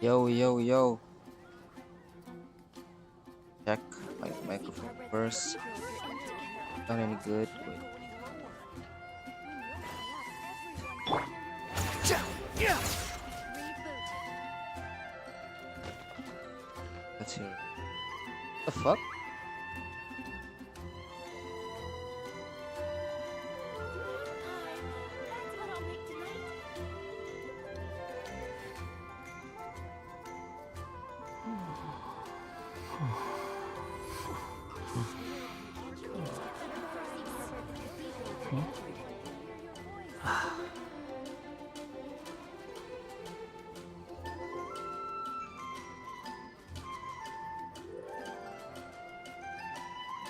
Yo, yo, yo. Check my microphone first. Not any good. Wait. Let's hear it. The fuck?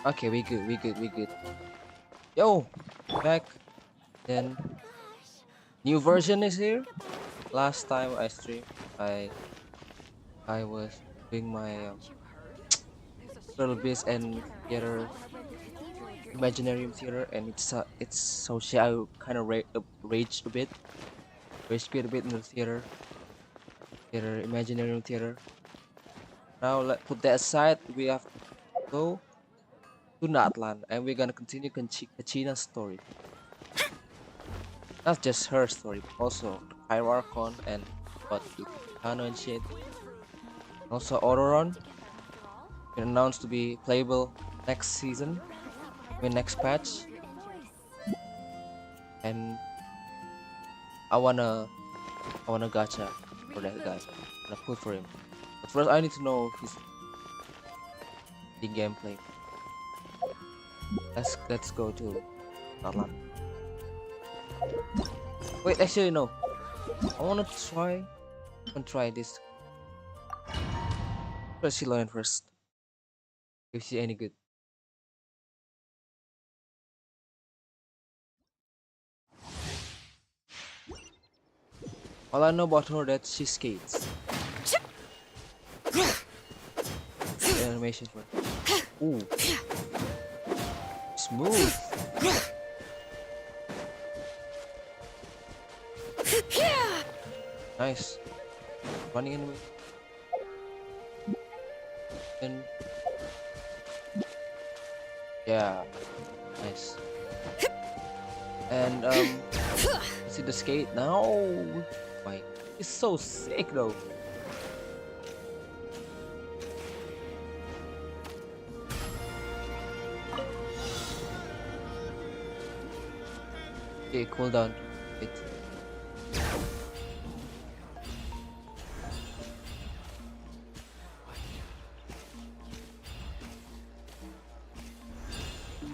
Okay, we good. Yo, back. Then new version is here. Last time I streamed, I was doing my little bits and theater, imaginarium theater, and it's so shit. I kind of raged a bit, in the imaginarium theater. Now let put that aside. We have to go to Natlan, and we're gonna continue Kachina's story. Not just her story, but also the Hierarchon and what Kano and shit. Also Auroron been announced to be playable next season, next patch. And I wanna gacha for that guy. I'm gonna put for him. But first I need to know the gameplay. Let's go to Natlan. Wait, actually no. I wanna try this. Let's see Lion first. If she any good. All I know about her that she skates. The animation for ooh. Smooth. Nice. Running in the way. And yeah, nice. And see the skate now. My, it's so sick though. Okay, cool down. Wait.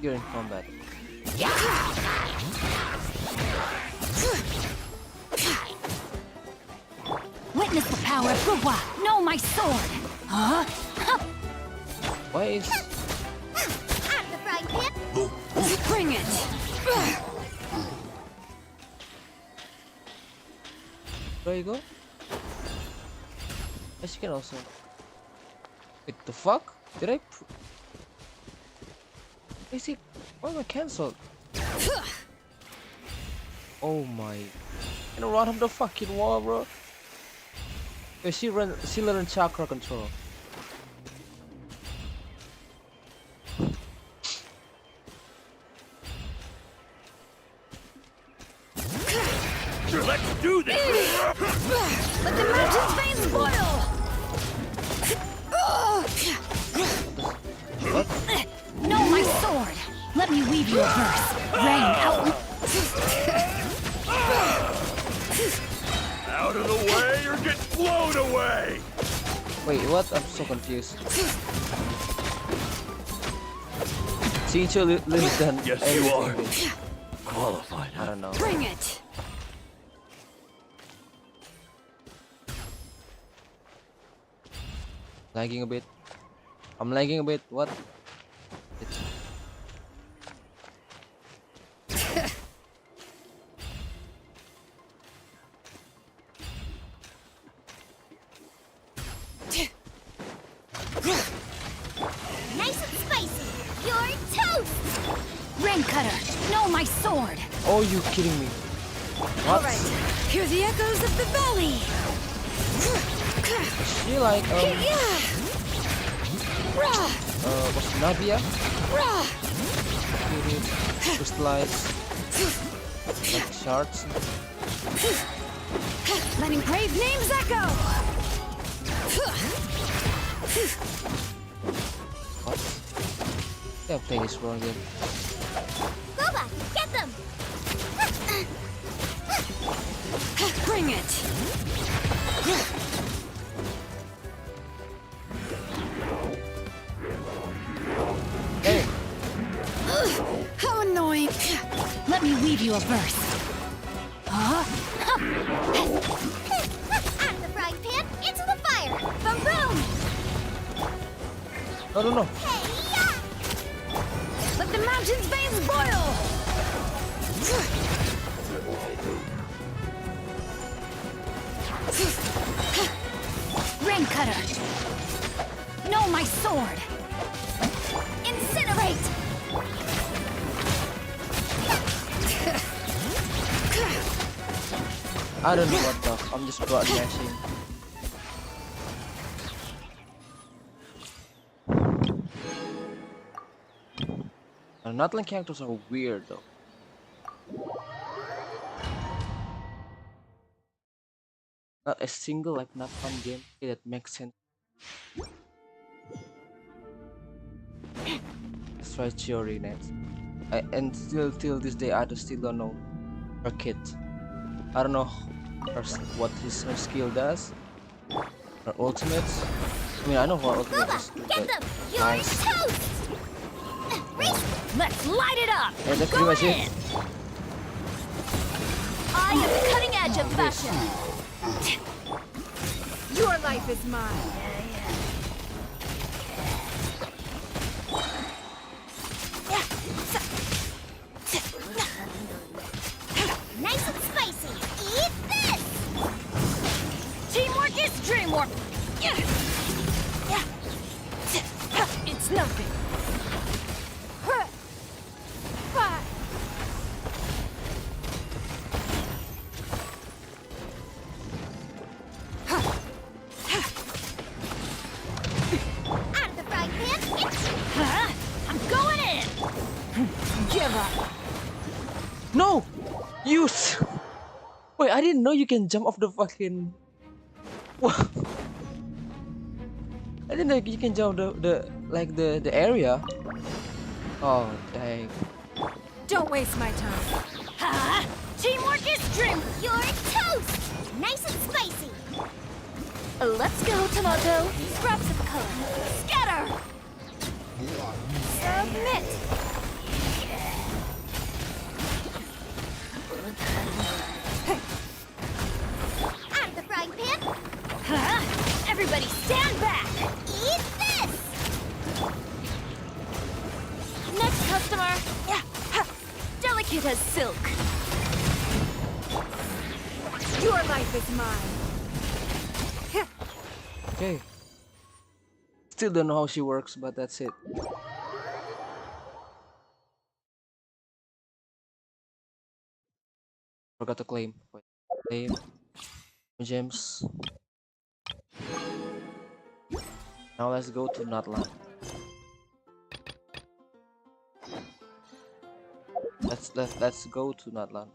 You're in combat. Witness the power of Gugwa. Know my sword. Huh? Why is Bring it. There you go. Yes, you can also. Wait, the fuck? Did I? Is it? Why am I cancelled? Oh my! Can I run up the fucking wall, bro? Wait, she learned chakra control. Let's do this! Let the mountain's veins boil! What? Know my sword! Let me weave you a verse. Rain out. Out of the way or get blown away! Wait, what? I'm so confused. Sincho lives done. Yes, you are. Qualified. I don't know. Bring it! Lagging a bit. I'm lagging a bit. What? Nice and spicy! You're toast! Rain cutter, know my sword! Oh, you kidding me? What? Alright, hear the echoes of the valley! Is she like what's Navia? Crystallized like shards. Letting brave names echo. What? Yeah, playing this wrong game. Boba, get them! Bring it! Hey! How annoying! Let me weave you a verse. Huh? Out of the frying pan, into the fire! Boom boom! No. Hey, yeah! Let the mountain's veins boil! Rain cutter! No, my sword! Incinerate! I don't know what the I'm just button mashing. Natlan characters are weird though. Not a single like Natlan game that makes sense. Let's try Chiori next. And still till this day I still don't know her kit. I don't know what her skill does. Her ultimates. I mean I know her ultimate is Boba, good, get but them! You're nice. toast! Let's light it up! Yeah, that's pretty much it. I am the cutting edge of fashion. Your life is mine. Nice and spicy. Eat this! Teamwork is dreamwork. It's nothing. Out of the frying pan, I'm going in. Give up. No! Use! Wait, I didn't know you can jump off the fucking... What? I didn't know you can jump the area. Oh, dang. Don't waste my time. Huh? Teamwork is dream. You're toast. Nice and spicy. Let's go, tomato. Scraps of color. Scatter. Submit. Out of the frying pan. Huh? Everybody stand back. Eat this. Next customer. Yeah. Delicate as silk. Your life is mine. Okay. Still don't know how she works, but that's it. Forgot to claim. Wait. Claim. Gems. Now let's go to Natlan. Let's go to Natlan.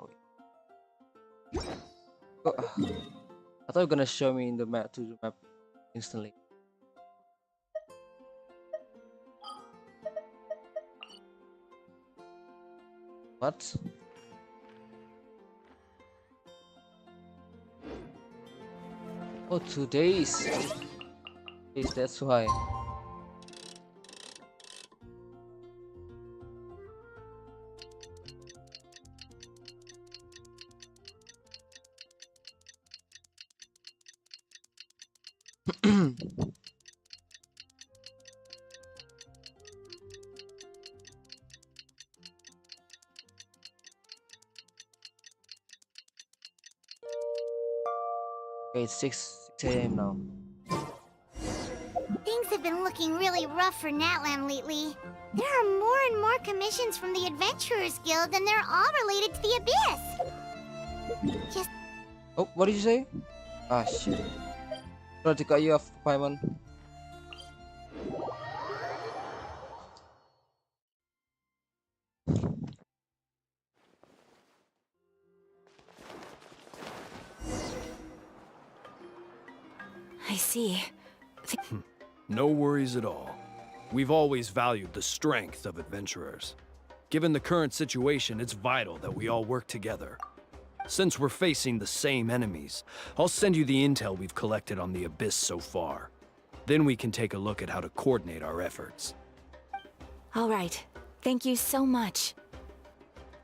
Oh, I thought you were gonna show me in the map instantly. What? Oh, 2 days. Yes, that's why. Okay, it's 6 a.m. now. Things have been looking really rough for Natlan lately. There are more and more commissions from the Adventurers Guild, and they're all related to the Abyss. Just Oh, what did you say? Ah, shit. Try to cut you off, Paimon. I see. No worries at all. We've always valued the strength of adventurers. Given the current situation, it's vital that we all work together. Since we're facing the same enemies, I'll send you the intel we've collected on the Abyss so far. Then we can take a look at how to coordinate our efforts. All right. Thank you so much.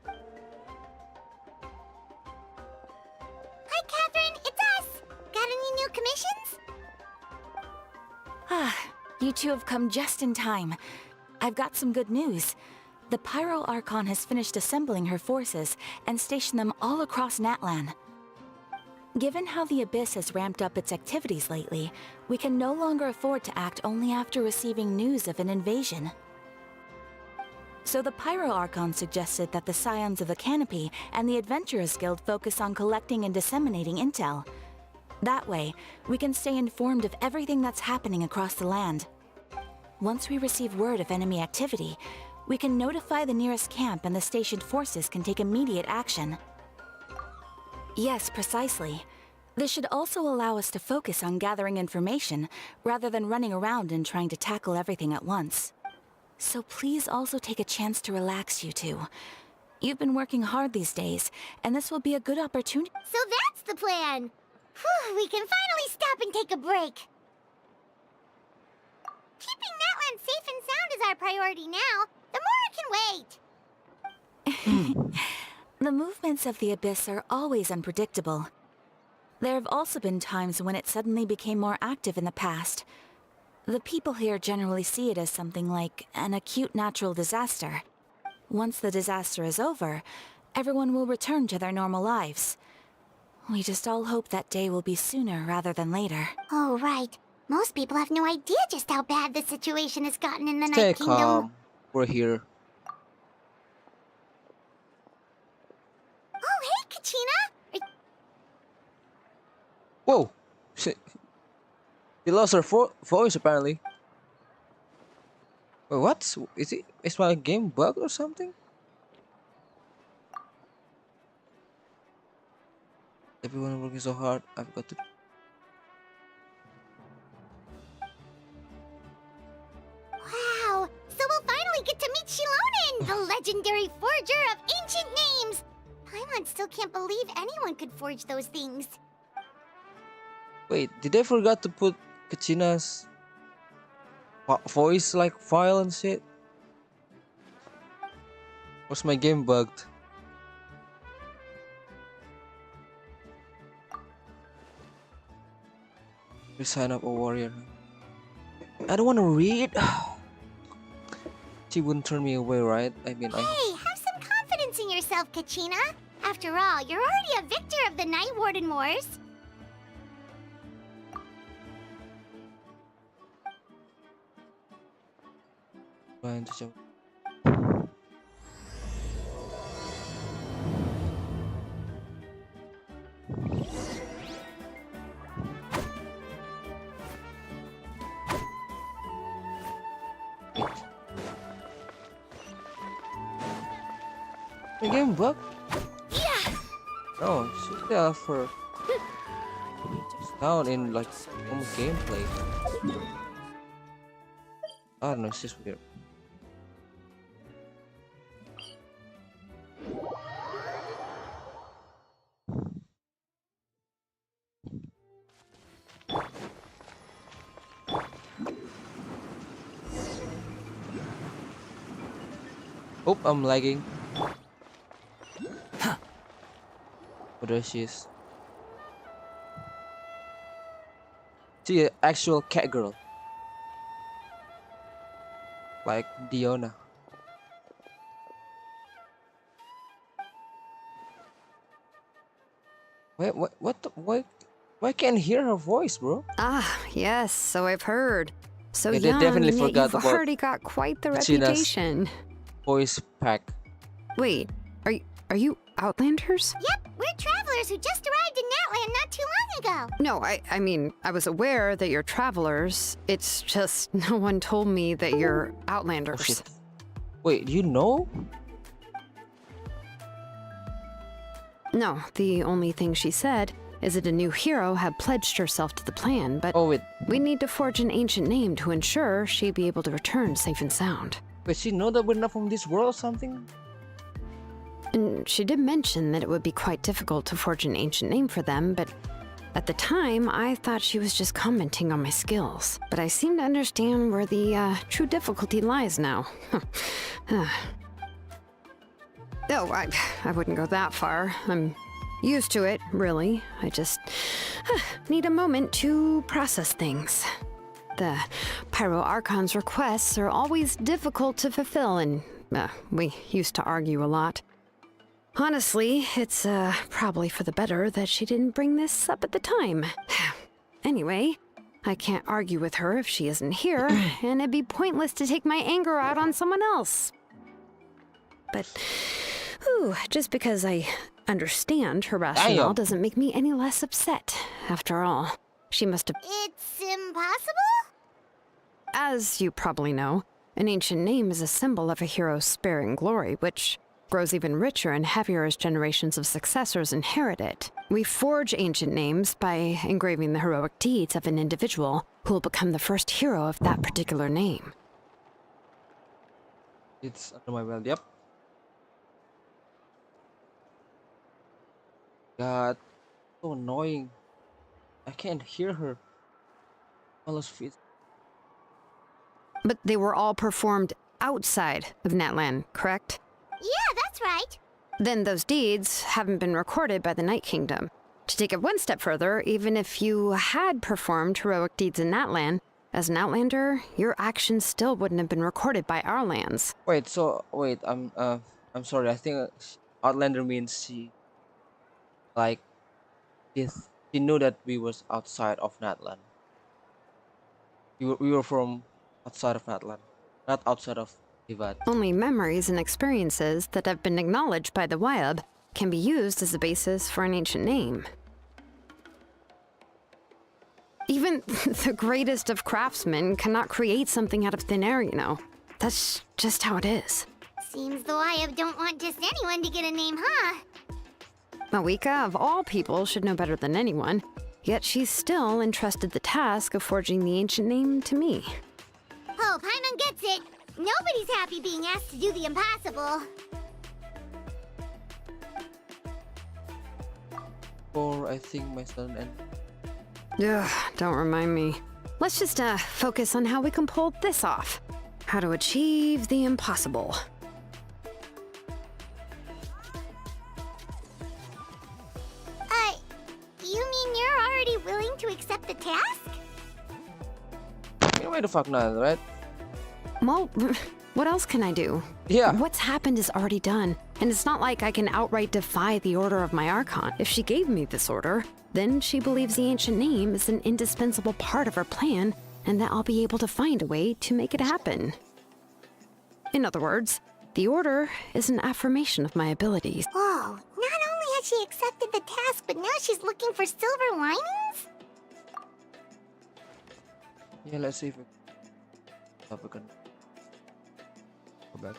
Hi, Catherine. It's us. Got any new commissions? Ah, you two have come just in time. I've got some good news. The Pyro Archon has finished assembling her forces and stationed them all across Natlan. Given how the Abyss has ramped up its activities lately, we can no longer afford to act only after receiving news of an invasion. So the Pyro Archon suggested that the Scions of the Canopy and the Adventurers Guild focus on collecting and disseminating intel. That way, we can stay informed of everything that's happening across the land. Once we receive word of enemy activity, we can notify the nearest camp and the stationed forces can take immediate action. Yes, precisely. This should also allow us to focus on gathering information rather than running around and trying to tackle everything at once. So please also take a chance to relax, you two. You've been working hard these days, and this will be a good opportunity. So that's the plan. Whew, we can finally stop and take a break. Keeping Natlan safe and sound is our priority now. The more can wait. The movements of the Abyss are always unpredictable. There have also been times when it suddenly became more active in the past. The people here generally see it as something like an acute natural disaster. Once the disaster is over, everyone will return to their normal lives. We just all hope that day will be sooner rather than later. Oh, right. Most people have no idea just how bad the situation has gotten in the Stay Night Kingdom. calm. We're here. Oh, hey, Kachina! Whoa! Shit. She lost her voice apparently. Wait, what? Is my game bugged or something? Everyone working so hard. I've got to. Wow! So we'll finally get to meet Shilonen, the legendary forger of ancient names! Paimon still can't believe anyone could forge those things. Wait, did I forgot to put Kachina's voice like file and shit? Was my game bugged? You sign up a warrior. I don't want to read. She wouldn't turn me away, right? I mean, Hey, have some confidence in yourself, Kachina. After all, you're already a victor of the Night Warden Wars. trying to jump. The game bug? Yeah! No, should they offer down in like normal gameplay? I don't know, it's just weird. Oh, I'm lagging. Oh, there she is. She an actual cat girl. Like Diona. Wait, why can't I hear her voice, bro? Ah, yes, so I've heard. So Yeah, they young, definitely and yet forgot you've about already got quite the China's reputation. Voice pack. Wait, are you Outlanders? Yep, we're travelers who just arrived in Natlan not too long ago. No, I mean, I was aware that you're travelers. It's just no one told me that you're Oh Outlanders. shit. Wait, you know? No, the only thing she said is that a new hero had pledged herself to the plan, but Oh wait, we need to forge an ancient name to ensure she'd be able to return safe and sound. wait, she know that we're not from this world or something? And she did mention that it would be quite difficult to forge an ancient name for them, but at the time, I thought she was just commenting on my skills. But I seem to understand where the true difficulty lies now. No, I wouldn't go that far. I'm used to it, really. I just need a moment to process things. The Pyro Archon's requests are always difficult to fulfill, and we used to argue a lot. Honestly, it's probably for the better that she didn't bring this up at the time. Anyway, I can't argue with her if she isn't here, and it'd be pointless to take my anger out on someone else. But, just because I understand her rationale Damn. doesn't make me any less upset. After all, she must have... It's impossible? As you probably know, an ancient name is a symbol of a hero's sparing glory, which grows even richer and heavier as generations of successors inherit it. We forge ancient names by engraving the heroic deeds of an individual who will become the first hero of that particular name. It's under my belt, yep. God, so annoying. I can't hear her. All those feet. But they were all performed outside of Natlan, correct? Yeah, that's right. Then those deeds haven't been recorded by the Night Kingdom. To take it one step further, even if you had performed heroic deeds in Natlan, as an Outlander, your actions still wouldn't have been recorded by our lands. Wait, so wait, I'm sorry. I think Outlander means she, like, she knew that we was outside of Natlan. We were from outside of Natlan, not outside of Tivat. Only memories and experiences that have been acknowledged by the Wyab can be used as a basis for an ancient name. Even the greatest of craftsmen cannot create something out of thin air, you know. That's just how it is. Seems the Wyab don't want just anyone to get a name, huh? Mawika, of all people, should know better than anyone, yet she's still entrusted the task of forging the ancient name to me. Oh, Paimon gets it. Nobody's happy being asked to do the impossible. Or I think my son and Ugh, don't remind me. Let's just focus on how we can pull this off. How to achieve the impossible. You mean you're already willing to accept the task? why the fuck not, right? Well, what else can I do? Yeah. What's happened is already done, and it's not like I can outright defy the order of my Archon. If she gave me this order, then she believes the ancient name is an indispensable part of her plan, and that I'll be able to find a way to make it happen. In other words, the order is an affirmation of my abilities. Whoa, not only has she accepted the task, but now she's looking for silver linings? Yeah, let's see if we can go back.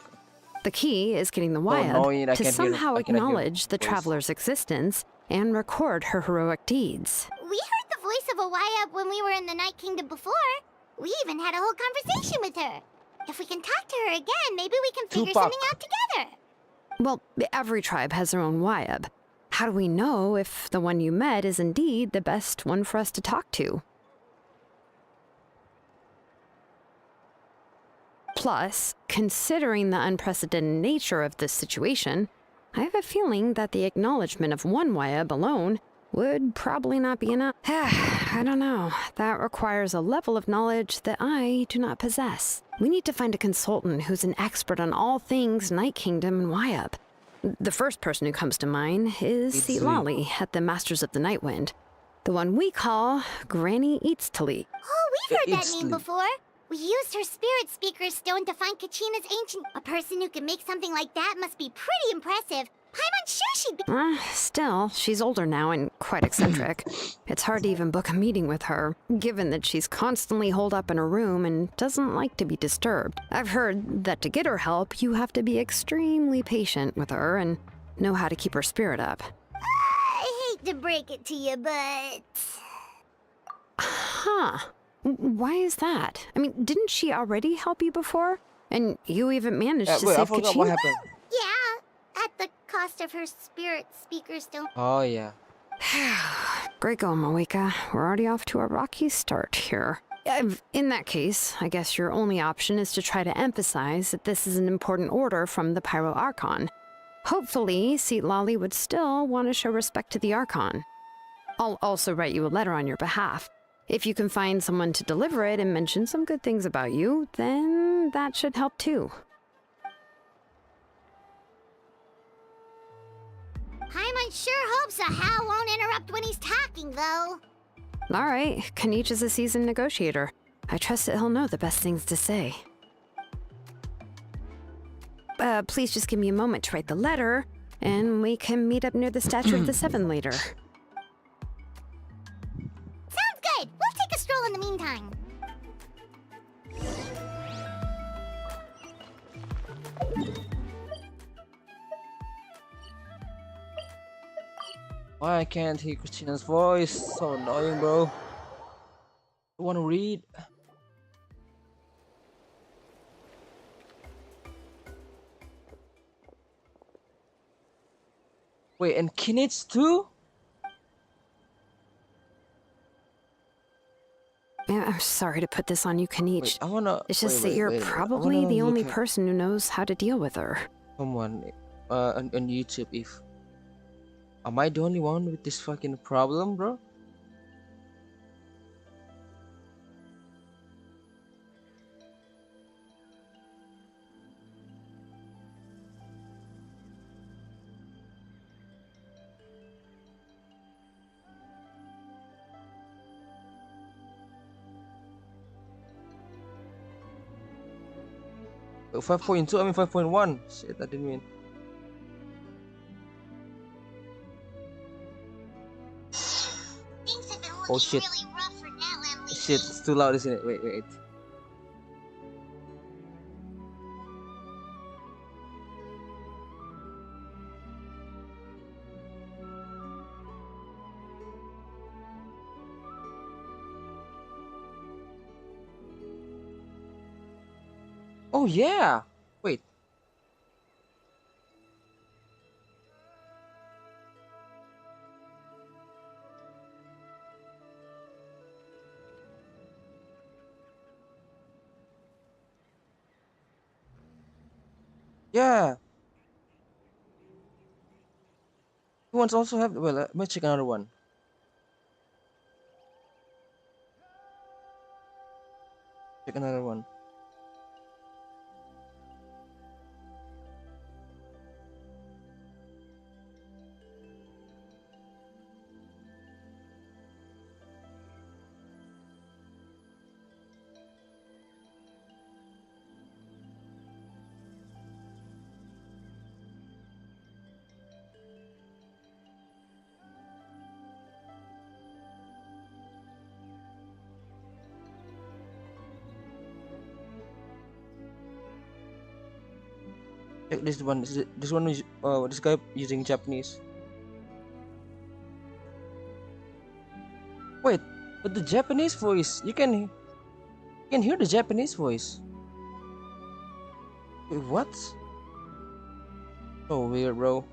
The key is getting the annoying, I Wyab to can't hear- somehow I cannot hear acknowledge the voice. traveler's existence and record her heroic deeds. We heard the voice of a Wyab when we were in the Night Kingdom before. We even had a whole conversation with her. If we can talk to her again, maybe we can figure Tupac. something out together. Well, every tribe has their own Wyab. How do we know if the one you met is indeed the best one for us to talk to? Plus, considering the unprecedented nature of this situation, I have a feeling that the acknowledgement of one Wyab alone would probably not be enough. I don't know. That requires a level of knowledge that I do not possess. We need to find a consultant who's an expert on all things Night Kingdom and Wyab. The first person who comes to mind is It's Lali at the Masters of the Nightwind. The one we call Granny Eats to Lee. Oh, we've heard that It's name Lee. before. We used her spirit speaker stone to find Kachina's ancient... A person who can make something like that must be pretty impressive. I'm unsure she'd be... Still, she's older now and quite eccentric. It's hard to even book a meeting with her, given that she's constantly holed up in her room and doesn't like to be disturbed. I've heard that to get her help, you have to be extremely patient with her and know how to keep her spirit up. I hate to break it to you, but... Huh. Why is that? I mean, didn't she already help you before? And you even managed to Wait, I save forgot what Kachina? happened. Yeah, at the cost of her spirit speaker stone. Oh, yeah. Great going, Moeka. We're already off to a rocky start here. In that case, I guess your only option is to try to emphasize that this is an important order from the Pyro Archon. Hopefully, Seat Lolly would still want to show respect to the Archon. I'll also write you a letter on your behalf. If you can find someone to deliver it and mention some good things about you, then that should help too. Paimon sure hopes a Hal won't interrupt when he's talking, though. All right, Kanich is a seasoned negotiator. I trust that he'll know the best things to say. Please just give me a moment to write the letter, and we can meet up near the Statue of the Seven later. Sounds good. We'll take a stroll in the meantime. Why I can't hear Christina's voice? So annoying, bro. I want to read. Wait, and Kinich too? Yeah, I'm sorry to put this on you, Kanich. Wait, I wanna. It's just wait, that you're wait, wait. I probably wanna the only look at person who knows how to deal with her. someone on YouTube. If am I the only one with this fucking problem, bro? Oh, 5.2, I mean 5.1. Shit, I didn't mean. Things have been Oh, looking shit. really rough for Natlan lately. Shit, it's too loud, isn't it? Wait, wait. Oh yeah. Wait. Yeah. Who wants also have? Well, let me check another one. Check another one. Check this one. This one is this guy using Japanese. Wait, but the Japanese voice, you can hear the Japanese voice. Wait, what? So weird, bro.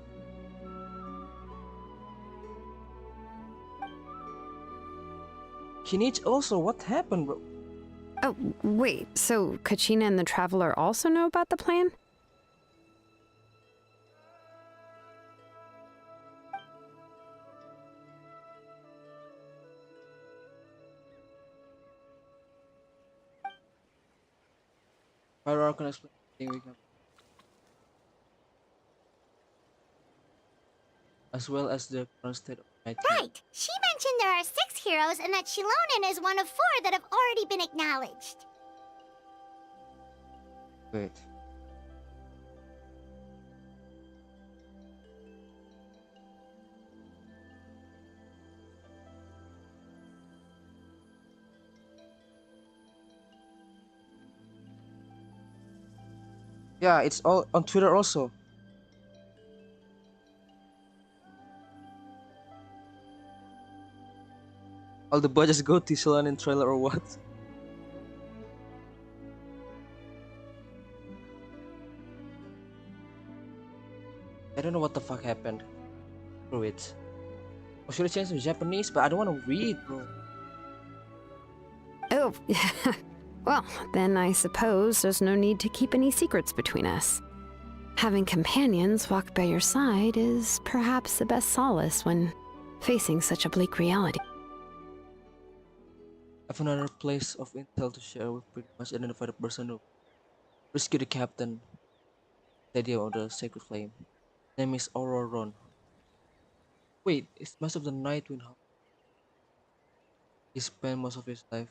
Kinich also, what happened, bro? Oh, wait, so Kachina and the Traveler also know about the plan? Pyro can explain anything we can. As well as the current state of my team. Right. She mentioned there are 6 heroes and that Shilonen is one of 4 that have already been acknowledged. Wait. Yeah, it's all on Twitter also. All the budgets go to Solanin trailer or what? I don't know what the fuck happened. Through it. I should have changed to Japanese, but I don't want to read, bro. Oh, well, then I suppose there's no need to keep any secrets between us. Having companions walk by your side is perhaps the best solace when facing such a bleak reality. I have another place of intel to share with pretty much identify the person who rescued the captain. The idea of the sacred flame. Name is Auroron. Wait, it's Master of the Night Wind. He spent most of his life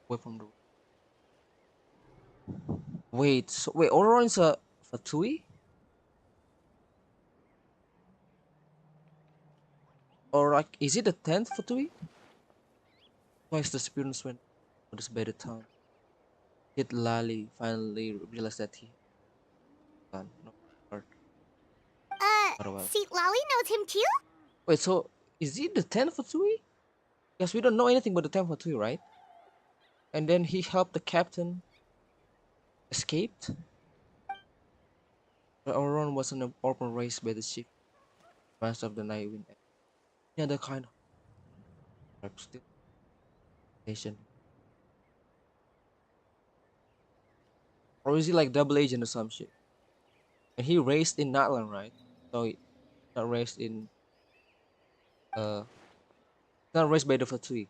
away from the. Wait, so wait, Auroron is a Fatui? Or like, is it the 10th Fatui? Twice the experience went on this better town. Yet Lali finally realized that he done no hurt. Otherwise. See, Lolly knows him too? Wait, so is it the 10th Fatui? Because we don't know anything about the 10th Fatui, right? And then he helped the captain escaped. The Auron was an orphan raised by the chief master of the Night Wind. Any other kind of still nation. Or is he like double agent or some shit? And he raised in Natlan, right? So he not raised in not raised by the Fatui.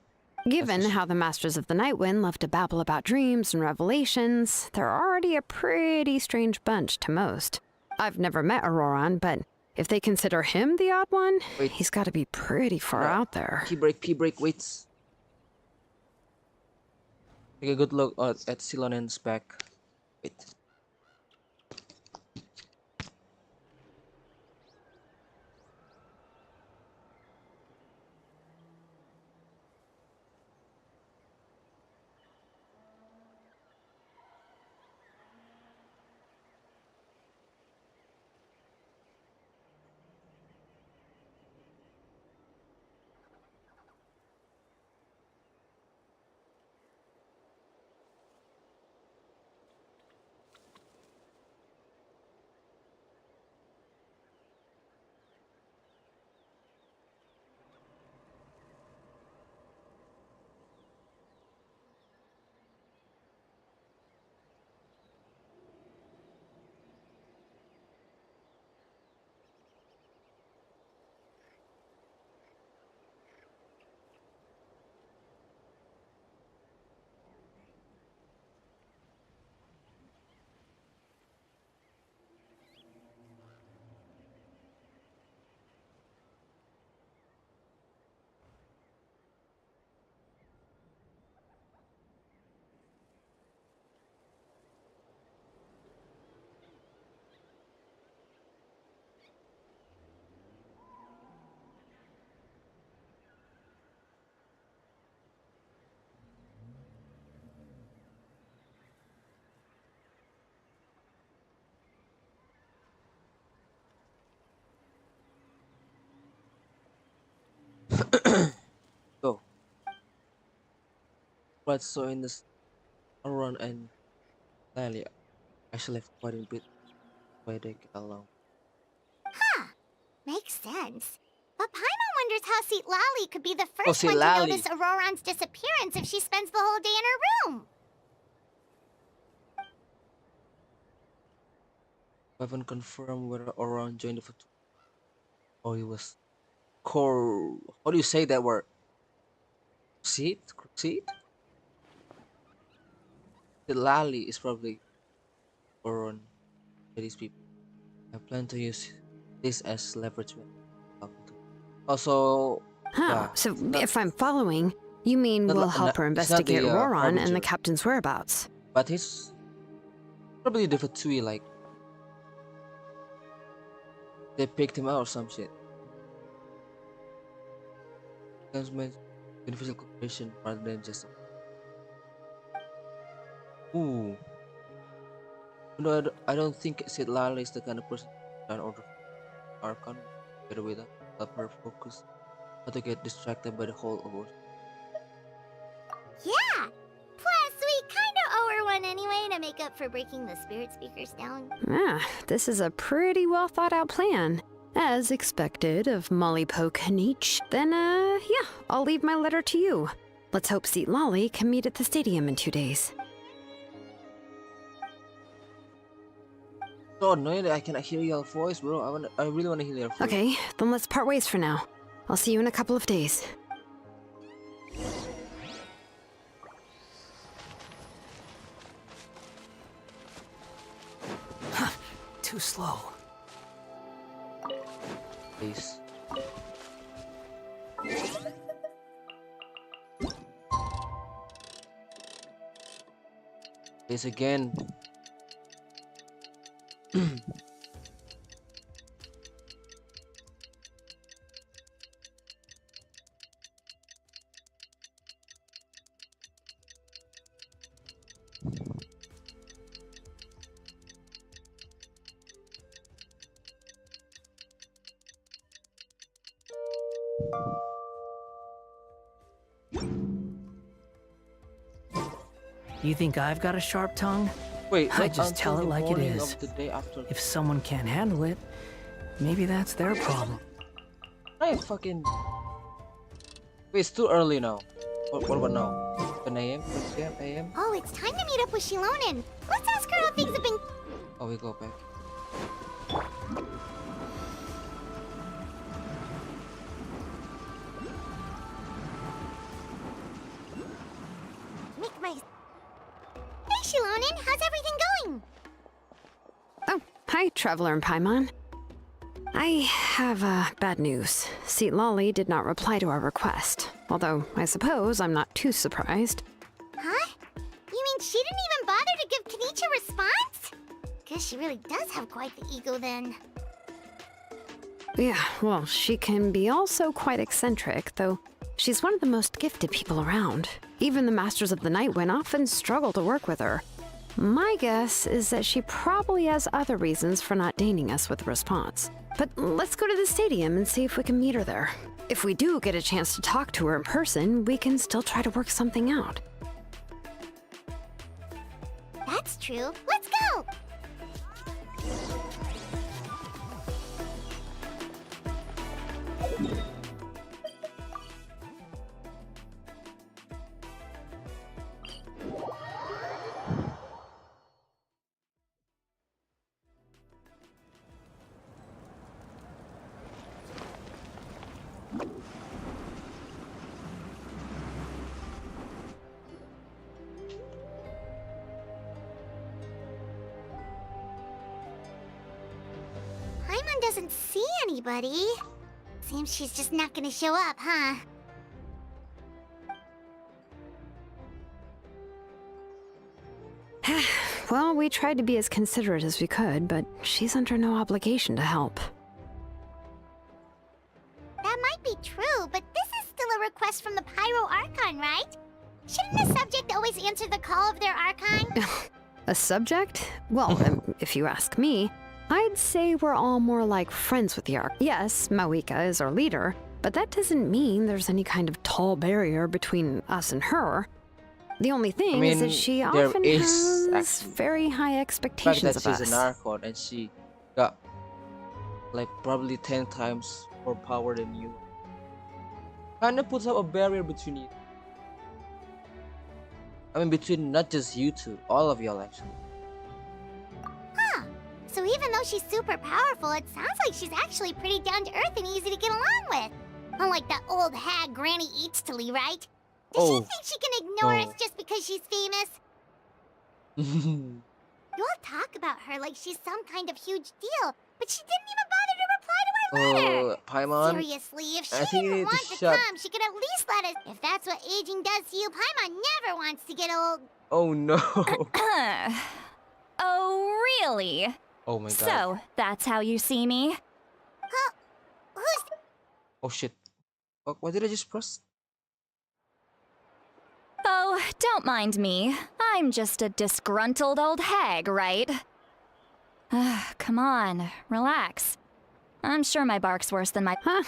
Given That's for how the Masters of the Night Wind love to babble about dreams and revelations, they're already a pretty strange bunch to most. I've never met Auroron, but if they consider him the odd one, Wait. he's got to be pretty far out there. P break, wait. Take a good look at Silonen's back. Wait. Go. Right, so in this Auron and Lali actually have quite a bit where they get along. Makes sense. But Paimon wonders how Seat Lally could be the first Seat one to Lally. notice Auroron's disappearance if she spends the whole day in her room. I haven't confirmed whether Auron joined the Fatui or he was core. How do you say that word? Seat? The Lali is probably Auron by these people. I plan to use this as leverage. Also, Huh, yeah, so it's not- if I'm following, you mean not we'll li- help her it's not the, investigate Auron and harbinger. the captain's whereabouts? But he's probably the Fatui, like they picked him out or some shit. That's my beneficial cooperation rather than just. Ooh. No, I don't think Sid Lala is the kind of person to try and order Archon. Better with that. Help her focus. Not to get distracted by the whole of us. Yeah! Plus, we kinda owe her one anyway to make up for breaking the spirit speakers down. Ah, this is a pretty well thought out plan. As expected of Molly Poke Nietzsche. Then, yeah, I'll leave my letter to you. Let's hope Seat Lolly can meet at the stadium in 2 days. So annoying that I cannot hear your voice, bro. I really wanna hear your voice. Okay, then let's part ways for now. I'll see you in a couple of days. Too slow. Please. This again. You think I've got a sharp tongue? Wait, I not just tell until it the like it morning is. of the day after. If someone can't handle it, maybe that's their problem. I fucking. Wait, it's too early now. What about now? 10 a.m. 10 a.m. Oh, it's time to meet up with Shilonen. Let's ask her how things have been. Oh, we go back. Make my. Hey, Shilonen, how's everything going? Oh, hi, Traveler and Paimon. I have, bad news. Seat Lolly did not reply to our request. Although, I suppose I'm not too surprised. Huh? You mean she didn't even bother to give Kenichi a response? Guess she really does have quite the ego then. Yeah, well, she can be also quite eccentric, though she's one of the most gifted people around. Even the Masters of the Nightwind often struggle to work with her. My guess is that she probably has other reasons for not deigning us with a response. But let's go to the stadium and see if we can meet her there. If we do get a chance to talk to her in person, we can still try to work something out. That's true. Let's go! Paimon doesn't see anybody. Seems she's just not gonna show up, huh? Well, we tried to be as considerate as we could, but she's under no obligation to help. That might be true, but this is still a request from the Pyro Archon, right? Shouldn't a subject always answer the call of their Archon? A subject? Well, if you ask me, I'd say we're all more like friends with the Ark. Yes, Mawika is our leader, but that doesn't mean there's any kind of tall barrier between us and her. The only thing is that she there often is has actually very high the fact expectations that of she's us. an Archon and she got like probably 10 times more power than you. Kinda puts up a barrier between you. I mean, between not just you two, all of y'all actually. Huh. So even though she's super powerful, it sounds like she's actually pretty down to earth and easy to get along with. Unlike that old hag Granny Eatstily, right? Does she think she can ignore us just because she's famous? You all talk about her like she's some kind of huge deal, but she didn't even bother to reply to our Paimon. Seriously, if she I think you didn't need to want to shut. come, she could at least let us. If that's what aging does to you, Paimon never wants to get old. Oh no. Oh, really? Oh my god. So, that's how you see me? Who's Oh shit. What did I just press? Oh, don't mind me. I'm just a disgruntled old hag, right? Come on, relax. I'm sure my bark's worse than my— Huh?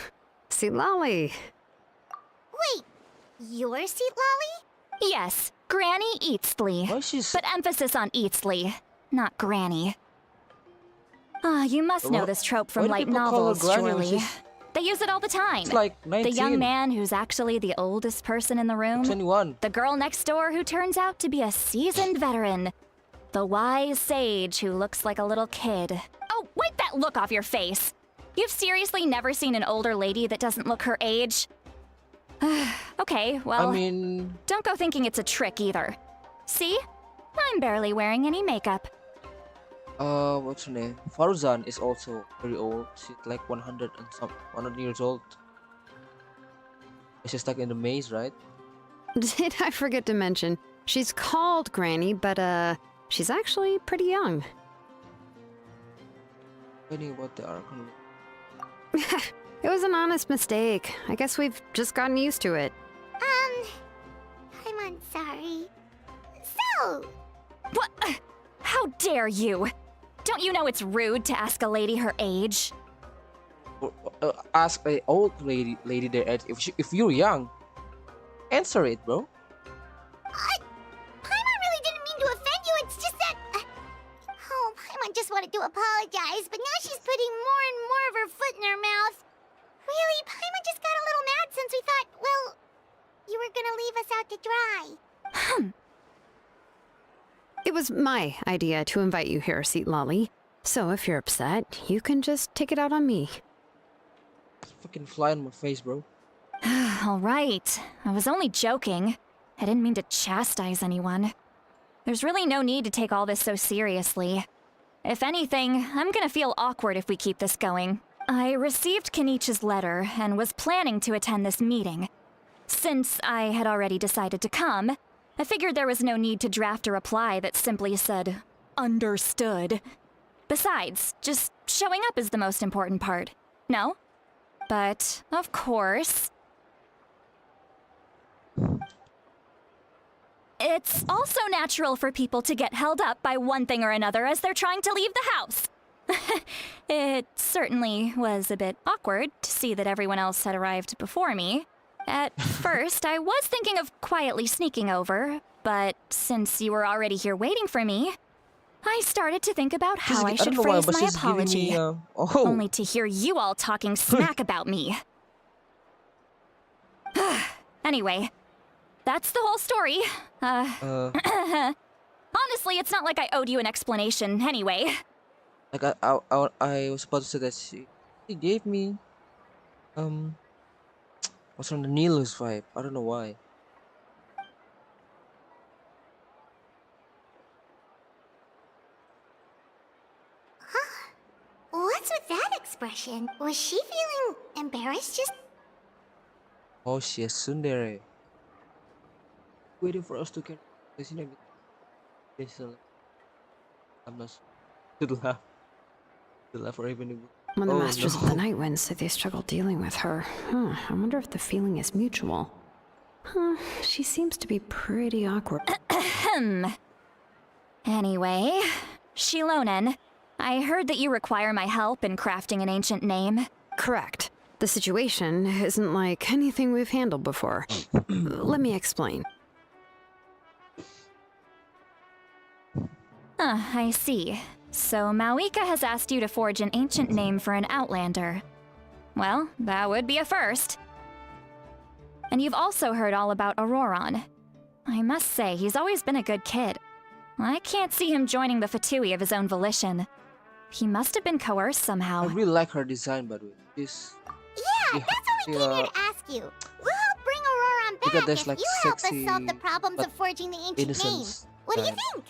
See, Lolly. Wait, your seat, Lolly? Yes, Granny Eatsley. Why she's But emphasis on Eatsley, not Granny. You must know Wha- this trope why from do light people call her novels, Granny when surely. she's- They use it all the time. It's like 19. The young man who's actually the oldest person in the room. 21. The girl next door who turns out to be a seasoned veteran. The wise sage who looks like a little kid. Oh, wipe that look off your face! You've seriously never seen an older lady that doesn't look her age? Okay, well, I mean, don't go thinking it's a trick either. See? I'm barely wearing any makeup. what's her name? Faruzan is also very old. She's like 100 and some 100 years old. She's stuck in the maze, right? Did I forget to mention? She's called Granny, but she's actually pretty young. Thinking about the Archon. It was an honest mistake. I guess we've just gotten used to it. I'm sorry. So, What? How dare you? Don't you know it's rude to ask a lady her age? Ask a old lady their age. If you're young, answer it, bro. Paimon really didn't mean to offend you. It's just that. Oh, Paimon just wanted to apologize, but now she's putting more and more of her foot in her mouth. Really, Paimon just got a little mad since we thought, well, you were gonna leave us out to dry. It was my idea to invite you here, Seat Lolly. So if you're upset, you can just take it out on me. Fucking fly on my face, bro. All right. I was only joking. I didn't mean to chastise anyone. There's really no need to take all this so seriously. If anything, I'm gonna feel awkward if we keep this going. I received Kenichi's letter and was planning to attend this meeting. Since I had already decided to come, I figured there was no need to draft a reply that simply said, "Understood." Besides, just showing up is the most important part. No? But, of course, it's also natural for people to get held up by one thing or another as they're trying to leave the house. It certainly was a bit awkward to see that everyone else had arrived before me. At first, I was thinking of quietly sneaking over, but since you were already here waiting for me, I started to think about how I should don't know why, phrase but my she's giving apology. me, Only to hear you all talking smack about me. Anyway, that's the whole story. Honestly, it's not like I owed you an explanation anyway. like I was about to say that she gave me, what's on the Nilus vibe. I don't know why. What's with that expression? Was she feeling embarrassed just. Oh, she is tsundere. Waiting for us to get. I'm not sure to laugh. To laugh or even. When the Oh, Masters no. of the Night Wind say they struggle dealing with her, I wonder if the feeling is mutual. She seems to be pretty awkward. Anyway, Shilonen, I heard that you require my help in crafting an ancient name. Correct. The situation isn't like anything we've handled before. Let me explain. I see. So Mauika has asked you to forge an ancient name for an Outlander. Well, that would be a first. And you've also heard all about Auroron. I must say, he's always been a good kid. I can't see him joining the Fatui of his own volition. He must have been coerced I somehow. really like her design, by the way. This. Yeah, that's what we came here to ask you. We'll help bring Auroron Because back there's, if like, you help us sexy, solve the problems but of forging the ancient name. innocence What do you vibe. think?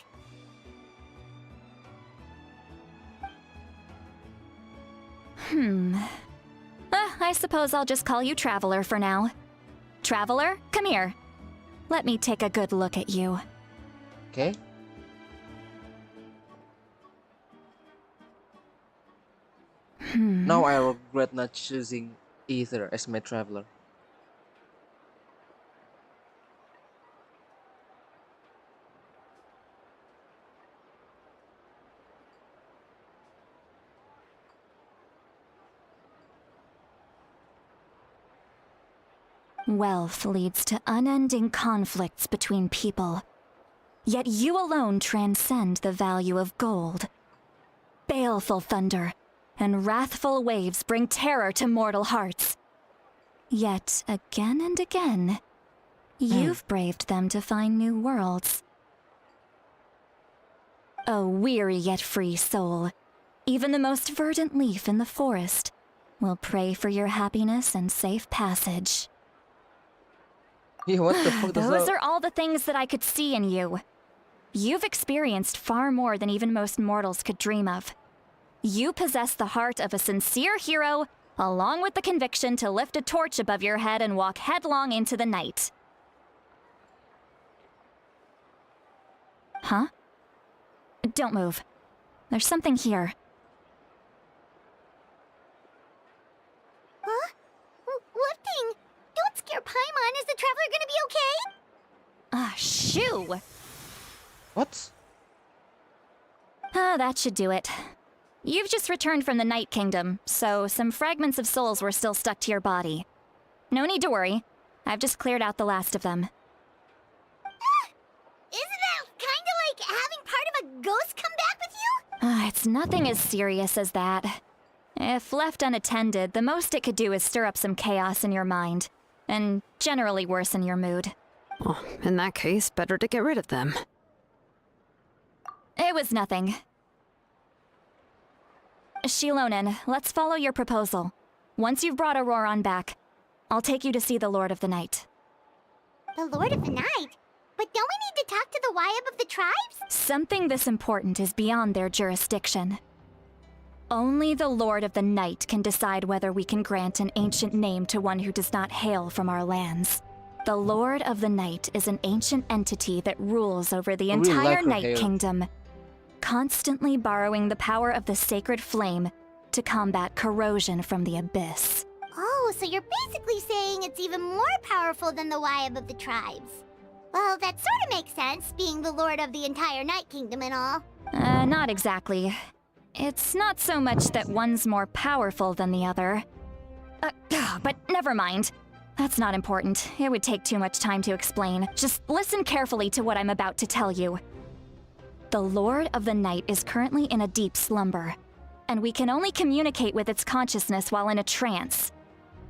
I suppose I'll just call you Traveler for now. Traveler, come here. Let me take a good look at you. Okay. Now I regret not choosing either as my traveler. Wealth leads to unending conflicts between people. Yet you alone transcend the value of gold. Baleful thunder and wrathful waves bring terror to mortal hearts. Yet again and again, you've braved them to find new worlds. A weary yet free soul, even the most verdant leaf in the forest will pray for your happiness and safe passage. Yeah, what the fuck does Those that? are all the things that I could see in you. You've experienced far more than even most mortals could dream of. You possess the heart of a sincere hero, along with the conviction to lift a torch above your head and walk headlong into the night. Huh? Don't move. There's something here. Huh? What thing? Don't scare Paimon. Is the traveler gonna be okay? Ah, shoo! What? Ah, that should do it. You've just returned from the Night Kingdom, so some fragments of souls were still stuck to your body. No need to worry. I've just cleared out the last of them. Isn't that kinda like having part of a ghost come back with you? Ah, it's nothing as serious as that. If left unattended, the most it could do is stir up some chaos in your mind, and generally worsen your mood. Well, in that case, better to get rid of them. It was nothing. Shilonen, let's follow your proposal. Once you've brought Auroron back, I'll take you to see the Lord of the Night. The Lord of the Night? But don't we need to talk to the Wyab of the tribes? Something this important is beyond their jurisdiction. Only the Lord of the Night can decide whether we can grant an ancient name to one who does not hail from our lands. The Lord of the Night is an ancient entity that rules over the I really entire like her Night hair. Kingdom, constantly borrowing the power of the sacred flame to combat corrosion from the abyss. Oh, so you're basically saying it's even more powerful than the Wyab of the tribes. Well, that sort of makes sense, being the lord of the entire Night Kingdom and all. Not exactly. It's not so much that one's more powerful than the other. But never mind. That's not important. It would take too much time to explain. Just listen carefully to what I'm about to tell you. The Lord of the Night is currently in a deep slumber, and we can only communicate with its consciousness while in a trance.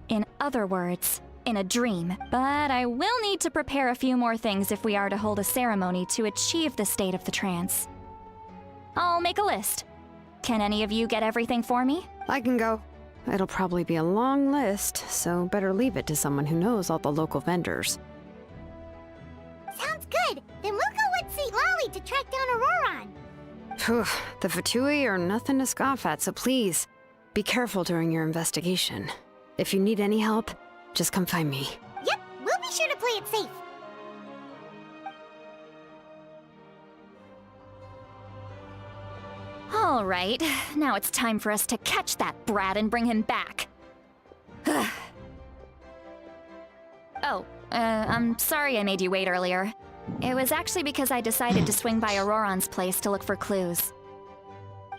In other words, in a dream. But I will need to prepare a few more things if we are to hold a ceremony to achieve the state of the trance. I'll make a list. Can any of you get everything for me? I can go. It'll probably be a long list, so better leave it to someone who knows all the local vendors. Sounds good. Then we'll go with St. Lolly to track down Auroron. Phew, the Fatui are nothing to scoff at, so please, be careful during your investigation. If you need any help, just come find me. Yep, we'll be sure to play it safe. All right, now it's time for us to catch that brat and bring him back. I'm sorry I made you wait earlier. It was actually because I decided to swing by Auroron's place to look for clues.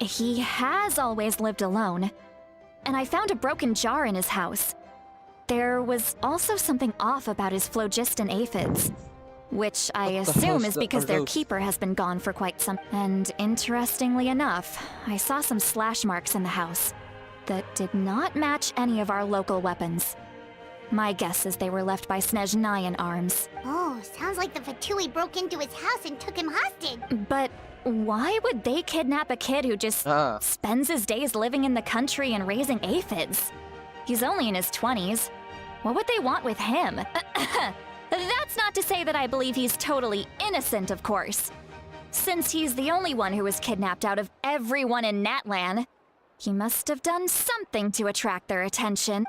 He has always lived alone, and I found a broken jar in his house. There was also something off about his phlogiston aphids, which I What the assume hell's is that- because are their those? keeper has been gone for quite some. And interestingly enough, I saw some slash marks in the house that did not match any of our local weapons. My guess is they were left by Snezhnayan arms. Oh, sounds like the Fatui broke into his house and took him hostage. But why would they kidnap a kid who just Ah. spends his days living in the country and raising aphids? He's only in his 20s. What would they want with him? That's not to say that I believe he's totally innocent, of course. Since he's the only one who was kidnapped out of everyone in Natlan. He must have done something to attract their attention.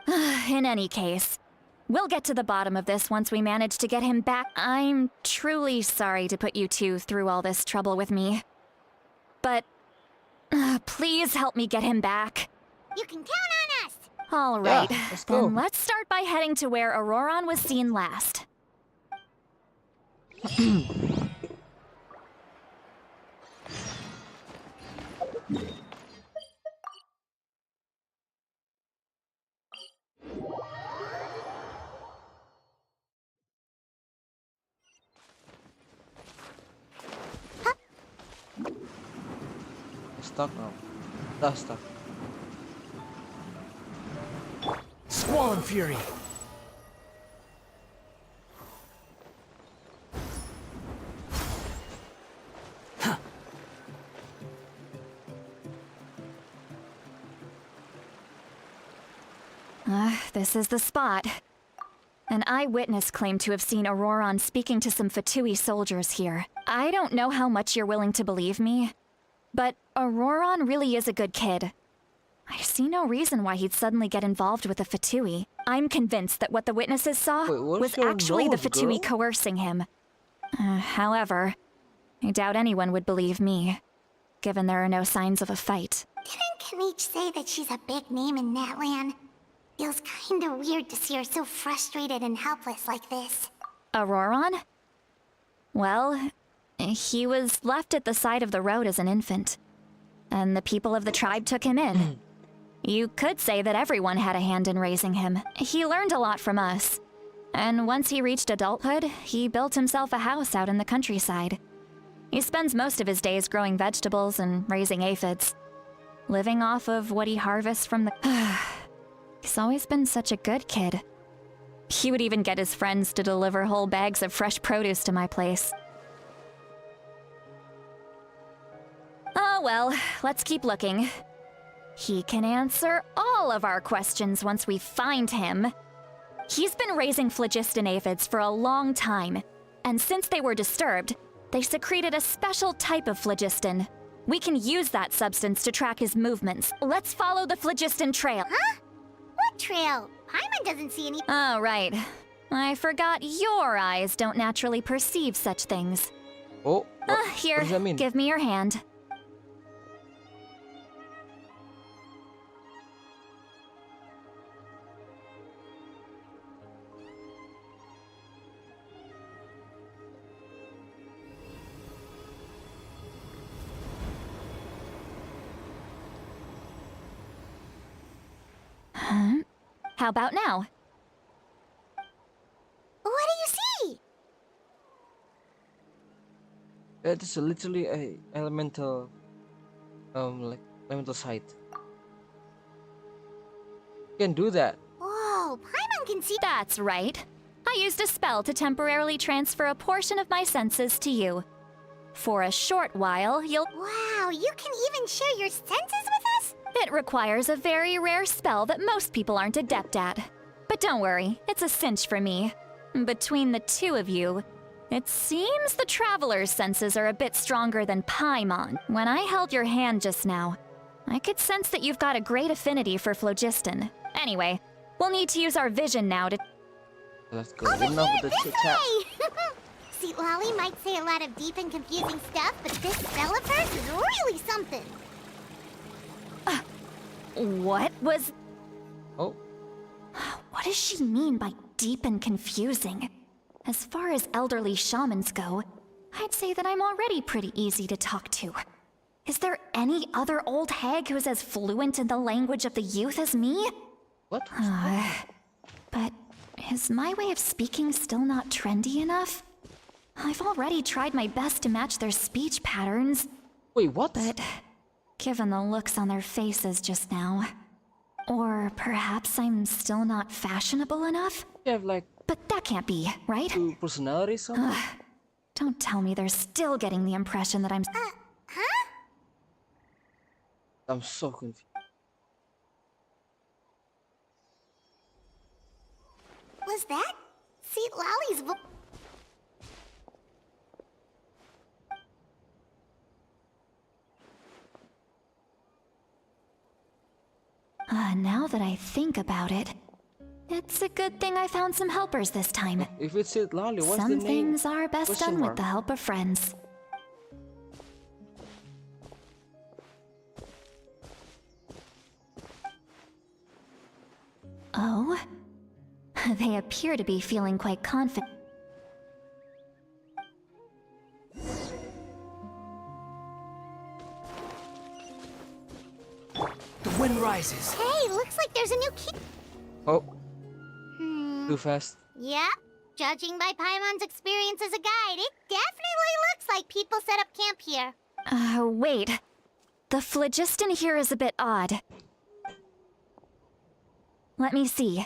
In any case, we'll get to the bottom of this once we manage to get him back. I'm truly sorry to put you two through all this trouble with me. But please help me get him back. You can count on us! All right, let's go. then let's start by heading to where Auroron was seen last. Stuck now. That's stuck. Squall Fury! This is the spot. An eyewitness claimed to have seen Auroron speaking to some Fatui soldiers here. I don't know how much you're willing to believe me, but Auroron really is a good kid. I see no reason why he'd suddenly get involved with the Fatui. I'm convinced that what the witnesses saw Wait, what's was your actually the nose, Fatui girl? coercing him. However, I doubt anyone would believe me, given there are no signs of a fight. Didn't Kanich say that she's a big name in Natlan? Feels kinda weird to see her so frustrated and helpless like this. Auroron? Well, he was left at the side of the road as an infant, and the people of the tribe took him in. You could say that everyone had a hand in raising him. He learned a lot from us, and once he reached adulthood, he built himself a house out in the countryside. He spends most of his days growing vegetables and raising aphids, living off of what he harvests from the... He's always been such a good kid. He would even get his friends to deliver whole bags of fresh produce to my place. Oh well, let's keep looking. He can answer all of our questions once we find him. He's been raising phlogiston aphids for a long time, and since they were disturbed, they secreted a special type of phlogiston. We can use that substance to track his movements. Let's follow the phlogiston trail. Huh? What trail? Paimon doesn't see any. Oh, right. I forgot your eyes don't naturally perceive such things. Oh, Here, what does that mean? give me your hand. How about now? What do you see? It is literally a elemental, like elemental sight. You can do that. Whoa, Paimon can see. That's right. I used a spell to temporarily transfer a portion of my senses to you. For a short while, you'll... Wow, you can even share your senses with us? It requires a very rare spell that most people aren't adept at. But don't worry, it's a cinch for me. Between the two of you, it seems the Traveler's senses are a bit stronger than Paimon. When I held your hand just now, I could sense that you've got a great affinity for phlogiston. Anyway, we'll need to use our vision now to... Let's go. Enough with the chit chat. Hey! See, Lolly might say a lot of deep and confusing stuff, but this spell of hers is really something. What was... Oh, What does she mean by deep and confusing? As far as elderly shamans go, I'd say that I'm already pretty easy to talk to. Is there any other old hag who's as fluent in the language of the youth as me? what? But is my way of speaking still not trendy enough? I've already tried my best to match their speech patterns, Wait, what? but given the looks on their faces just now, or perhaps I'm still not fashionable enough? You have like But that can't be, right? 2 personalities, something? Don't tell me they're still getting the impression that I'm... Huh? I'm so confused. Was that? See, Lolly's Now that I think about it, it's a good thing I found some helpers this time. If it's it, Lolly, what's the Some name? things are best Question done with mark. the help of friends. Oh? They appear to be feeling quite confident. The wind rises. Hey, looks like there's a new key. Oh, Hmm. too fast. Yep. Judging by Paimon's experience as a guide, it definitely looks like people set up camp here. Wait. The phlogiston here is a bit odd. Let me see.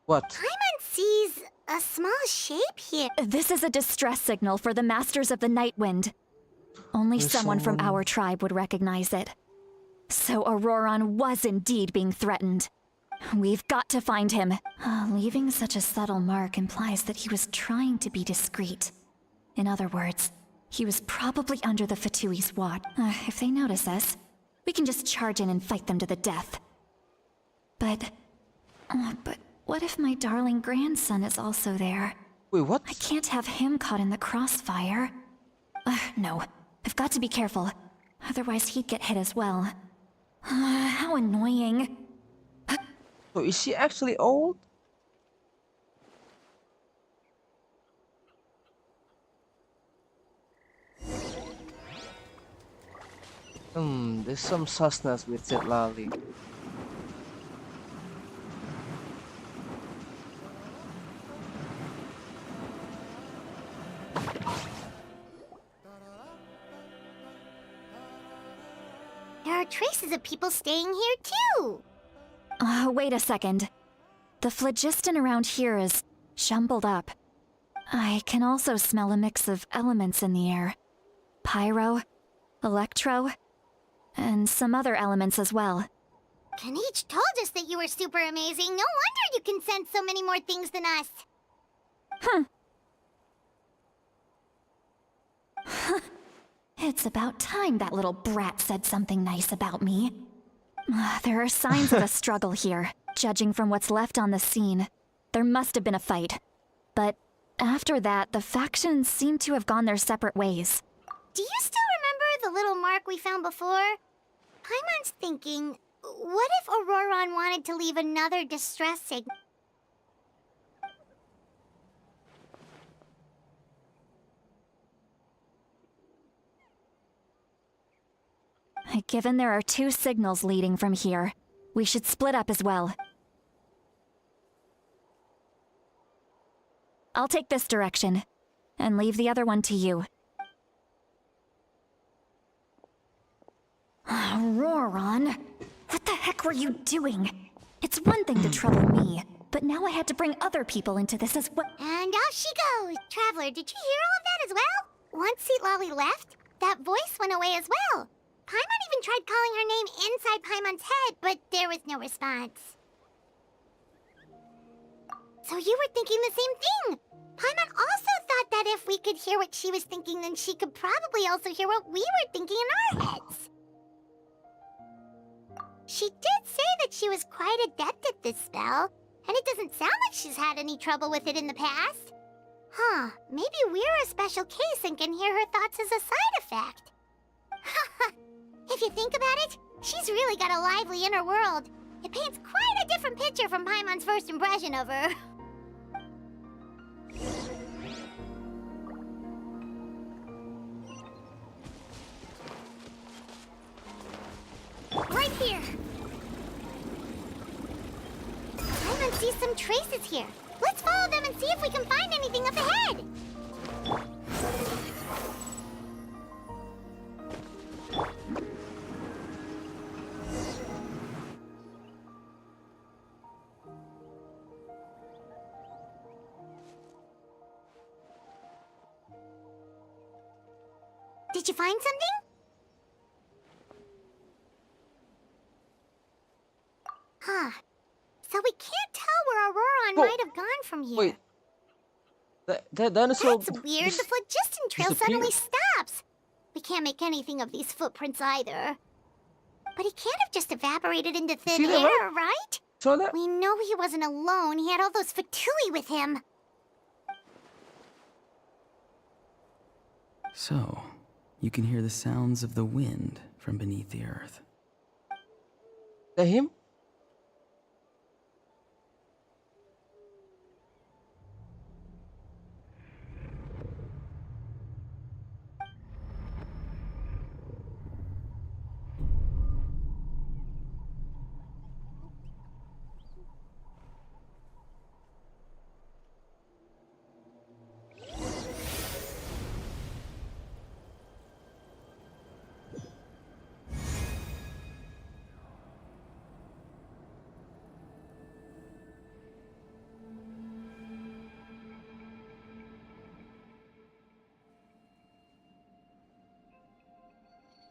What? Paimon sees a small shape here. This is a distress signal for the Masters of the Night Wind. Only There's someone from someone- our tribe would recognize it. So Auroron was indeed being threatened. We've got to find him. Leaving such a subtle mark implies that he was trying to be discreet. In other words, he was probably under the Fatui's watch. If they notice us, we can just charge in and fight them to the death. But what if my darling grandson is also there? Wait, what? I can't have him caught in the crossfire. No, I've got to be careful. Otherwise he'd get hit as well. How annoying. So is she actually old? There's some susness with that Lolly. There are traces of people staying here too. Wait a second. The phlogiston around here is jumbled up. I can also smell a mix of elements in the air. Pyro, electro, and some other elements as well. Kanich told us that you were super amazing. No wonder you can sense so many more things than us. It's about time that little brat said something nice about me. There are signs of a struggle here, judging from what's left on the scene. There must have been a fight. But after that, the factions seem to have gone their separate ways. Do you still remember the little mark we found before? Paimon's thinking, what if Auroron wanted to leave another distress signal? Given there are 2 signals leading from here, we should split up as well. I'll take this direction, and leave the other one to you. Auroron, what the heck were you doing? It's one thing to trouble me, but now I had to bring other people into this as well. And off she goes! Traveler, did you hear all of that as well? Once Seat Lolly left, that voice went away as well. Paimon even tried calling her name inside Paimon's head, but there was no response. So you were thinking the same thing! Paimon also thought that if we could hear what she was thinking, then she could probably also hear what we were thinking in our heads. She did say that she was quite adept at this spell, and it doesn't sound like she's had any trouble with it in the past. Huh, maybe we're a special case and can hear her thoughts as a side effect. If you think about it, she's really got a lively inner world. It paints quite a different picture from Paimon's first impression of her. Right here. Paimon sees some traces here. Let's follow them and see if we can find anything up ahead. Did you find something? Huh. So we can't tell where Auroron Whoa. might have gone from here. Wait. That dinosaur. That's weird. The phlogiston trail disappeared. suddenly stops. We can't make anything of these footprints either. But he can't have just evaporated into thin See that, air, right? Saw that? We know he wasn't alone. He had all those Fatui with him. So, you can hear the sounds of the wind from beneath the earth. That him?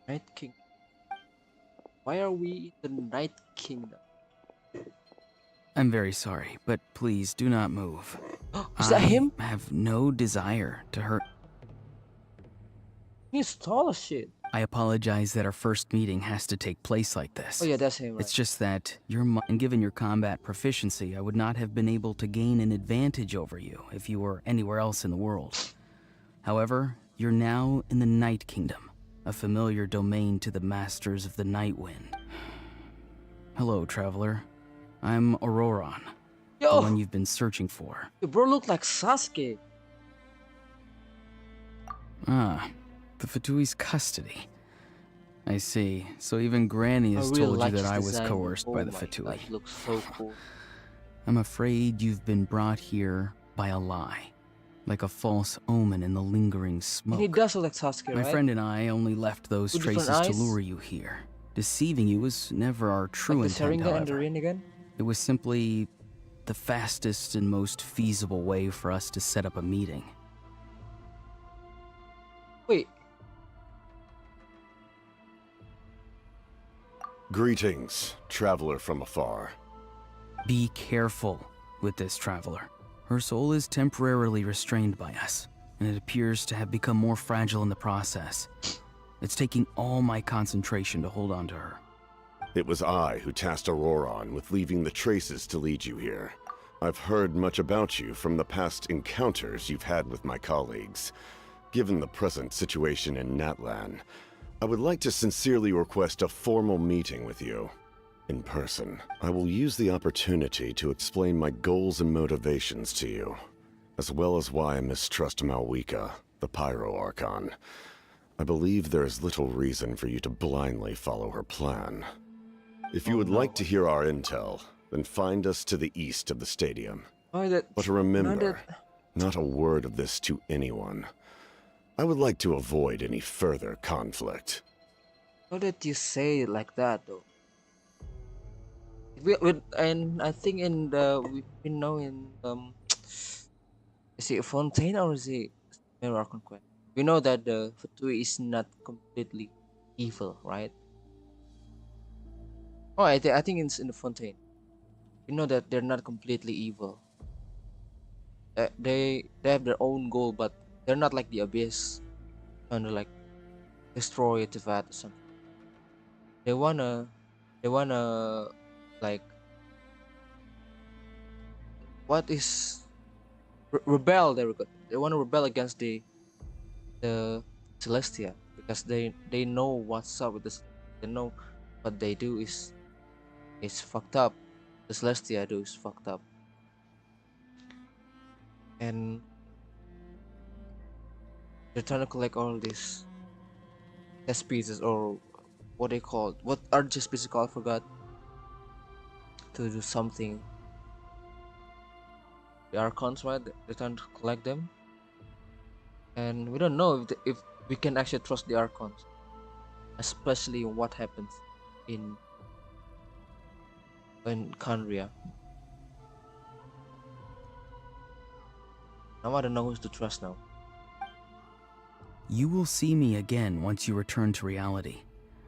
Night King. Why are we in the Night Kingdom? I'm very sorry, but please do not move. Is that him? I have no desire to hurt. He's tall as shit. I apologize that our first meeting has to take place like this. Oh yeah, that's him, right? It's just that and given your combat proficiency, I would not have been able to gain an advantage over you if you were anywhere else in the world. However, you're now in the Night Kingdom, a familiar domain to the masters of the Night Wind. Hello, traveler. I'm Auroron, the Yo, one you've been searching for. your bro look like Sasuke. Ah, the Fatui's custody. I see. So even Granny has I really told like you that his I was design. coerced Oh by the my Fatui. God, he looks so cool. I'm afraid you've been brought here by a lie, like a false omen in the lingering And he smoke. does look like Sasuke, My right? friend and I only left those With different traces to eyes? lure you here. Deceiving you was never our true Like the intent, Sharingan and the however. Rin again? It was simply the fastest and most feasible way for us to set up a meeting. Wait, Greetings, traveler from afar. Be careful with this traveler. Her soul is temporarily restrained by us, and it appears to have become more fragile in the process. It's taking all my concentration to hold on to her. It was I who tasked Auroron with leaving the traces to lead you here. I've heard much about you from the past encounters you've had with my colleagues. Given the present situation in Natlan, I would like to sincerely request a formal meeting with you. In person, I will use the opportunity to explain my goals and motivations to you, as well as why I mistrust Malwika, the Pyro Archon. I believe there is little reason for you to blindly follow her plan. If you would like to hear our intel, then find us to the east of the stadium. why that? But why remember, that- not a word of this to anyone. I would like to avoid any further conflict. How did you say it like that though? And I think in the we know in is it Fontaine or is it Mirror Conquest? We know that the Fatui is not completely evil, right? Oh, I think it's in the Fontaine. We know that they're not completely evil. They have their own goal, but they're not like the Abyss, trying to like destroy Tivat or something. They wanna like what is rebel? There we go. They wanna rebel against the Celestia because they know what's up with this. They know what they do is fucked up. The Celestia do is fucked up, and they're trying to collect all these test pieces or what they called. What are just pieces called? I forgot. To do something. The Archons, right? They're trying to collect them, and we don't know if we can actually trust the Archons, especially what happens in Kandria. Now I don't know who to trust now. You will see me again once you return to reality.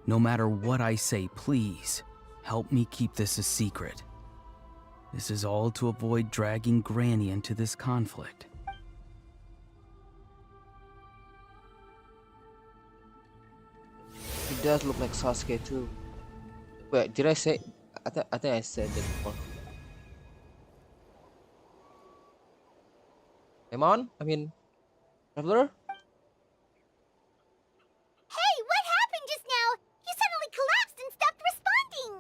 No matter what I say, please, help me keep this a secret. This is all to avoid dragging Granny into this conflict. does look like Sasuke too. Wait, did I say? I think I said that before. Emon? I mean, Traveler? Hey, what happened just now? You suddenly collapsed and stopped responding.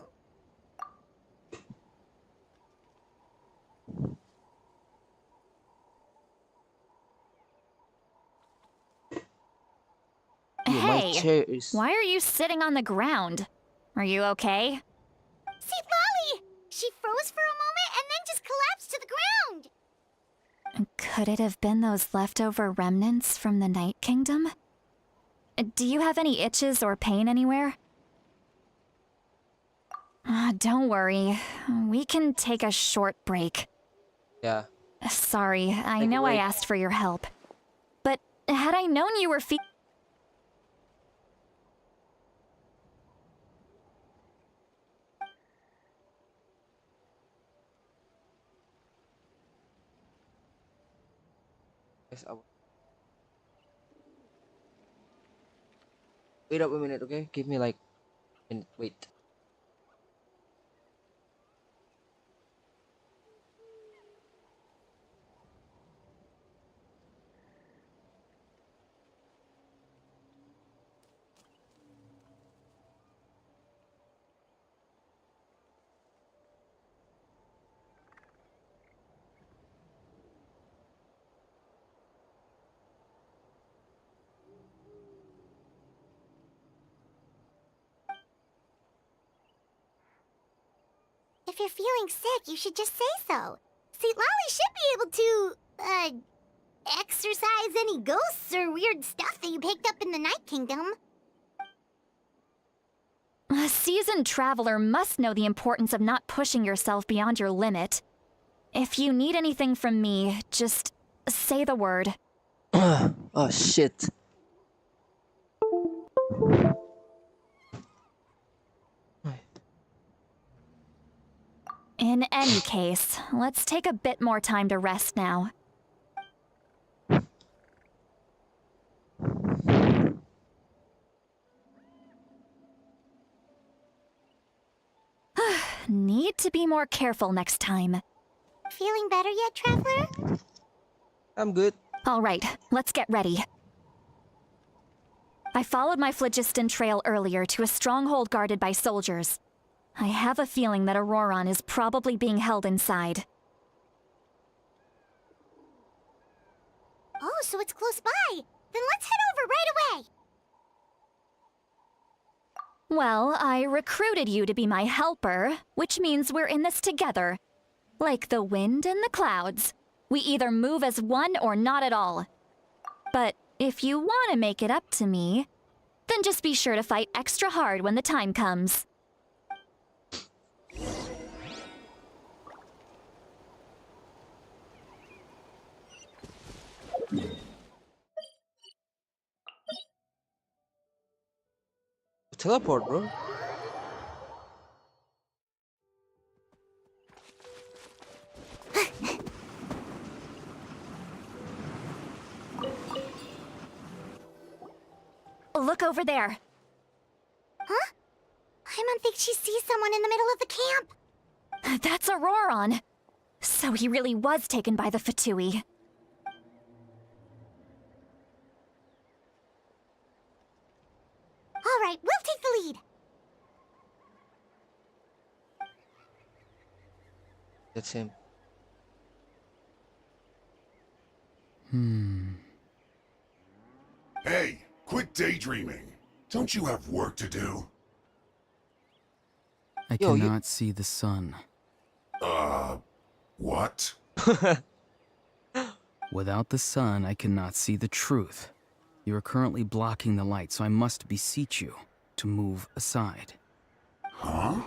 Yo, my Hey, chair is. why are you sitting on the ground? Are you okay? See, Lolly! She froze for a moment and then just collapsed to the ground. Could it have been those leftover remnants from the Night Kingdom? Do you have any itches or pain anywhere? Don't worry. We can take a short break. Yeah. Sorry, I Take a know I break. asked for your help. But had I known you were Yes, wait up a minute, okay? Give me like a minute. Wait. If you're feeling sick, you should just say so. See, Lolly should be able to, exorcise any ghosts or weird stuff that you picked up in the Night Kingdom. a seasoned traveler must know the importance of not pushing yourself beyond your limit. If you need anything from me, just say the word. Oh shit. In any case, let's take a bit more time to rest now. Need to be more careful next time. Feeling better yet, Traveler? I'm good. All right, let's get ready. I followed my phlogiston trail earlier to a stronghold guarded by soldiers. I have a feeling that Auroron is probably being held inside. Oh, so it's close by. Then let's head over right away. Well, I recruited you to be my helper, which means we're in this together. Like the wind and the clouds. We either move as one or not at all. But if you want to make it up to me, then just be sure to fight extra hard when the time comes. Teleport, bro. Look over there. Huh? Paimon thinks she sees someone in the middle of the camp. That's Auroron. So he really was taken by the Fatui. All right, we'll take the lead. That's him. Hey, quit daydreaming. Don't you have work to do? I Yo, you- cannot see the sun. What? Without the sun, I cannot see the truth. You are currently blocking the light, so I must beseech you to move aside. Huh?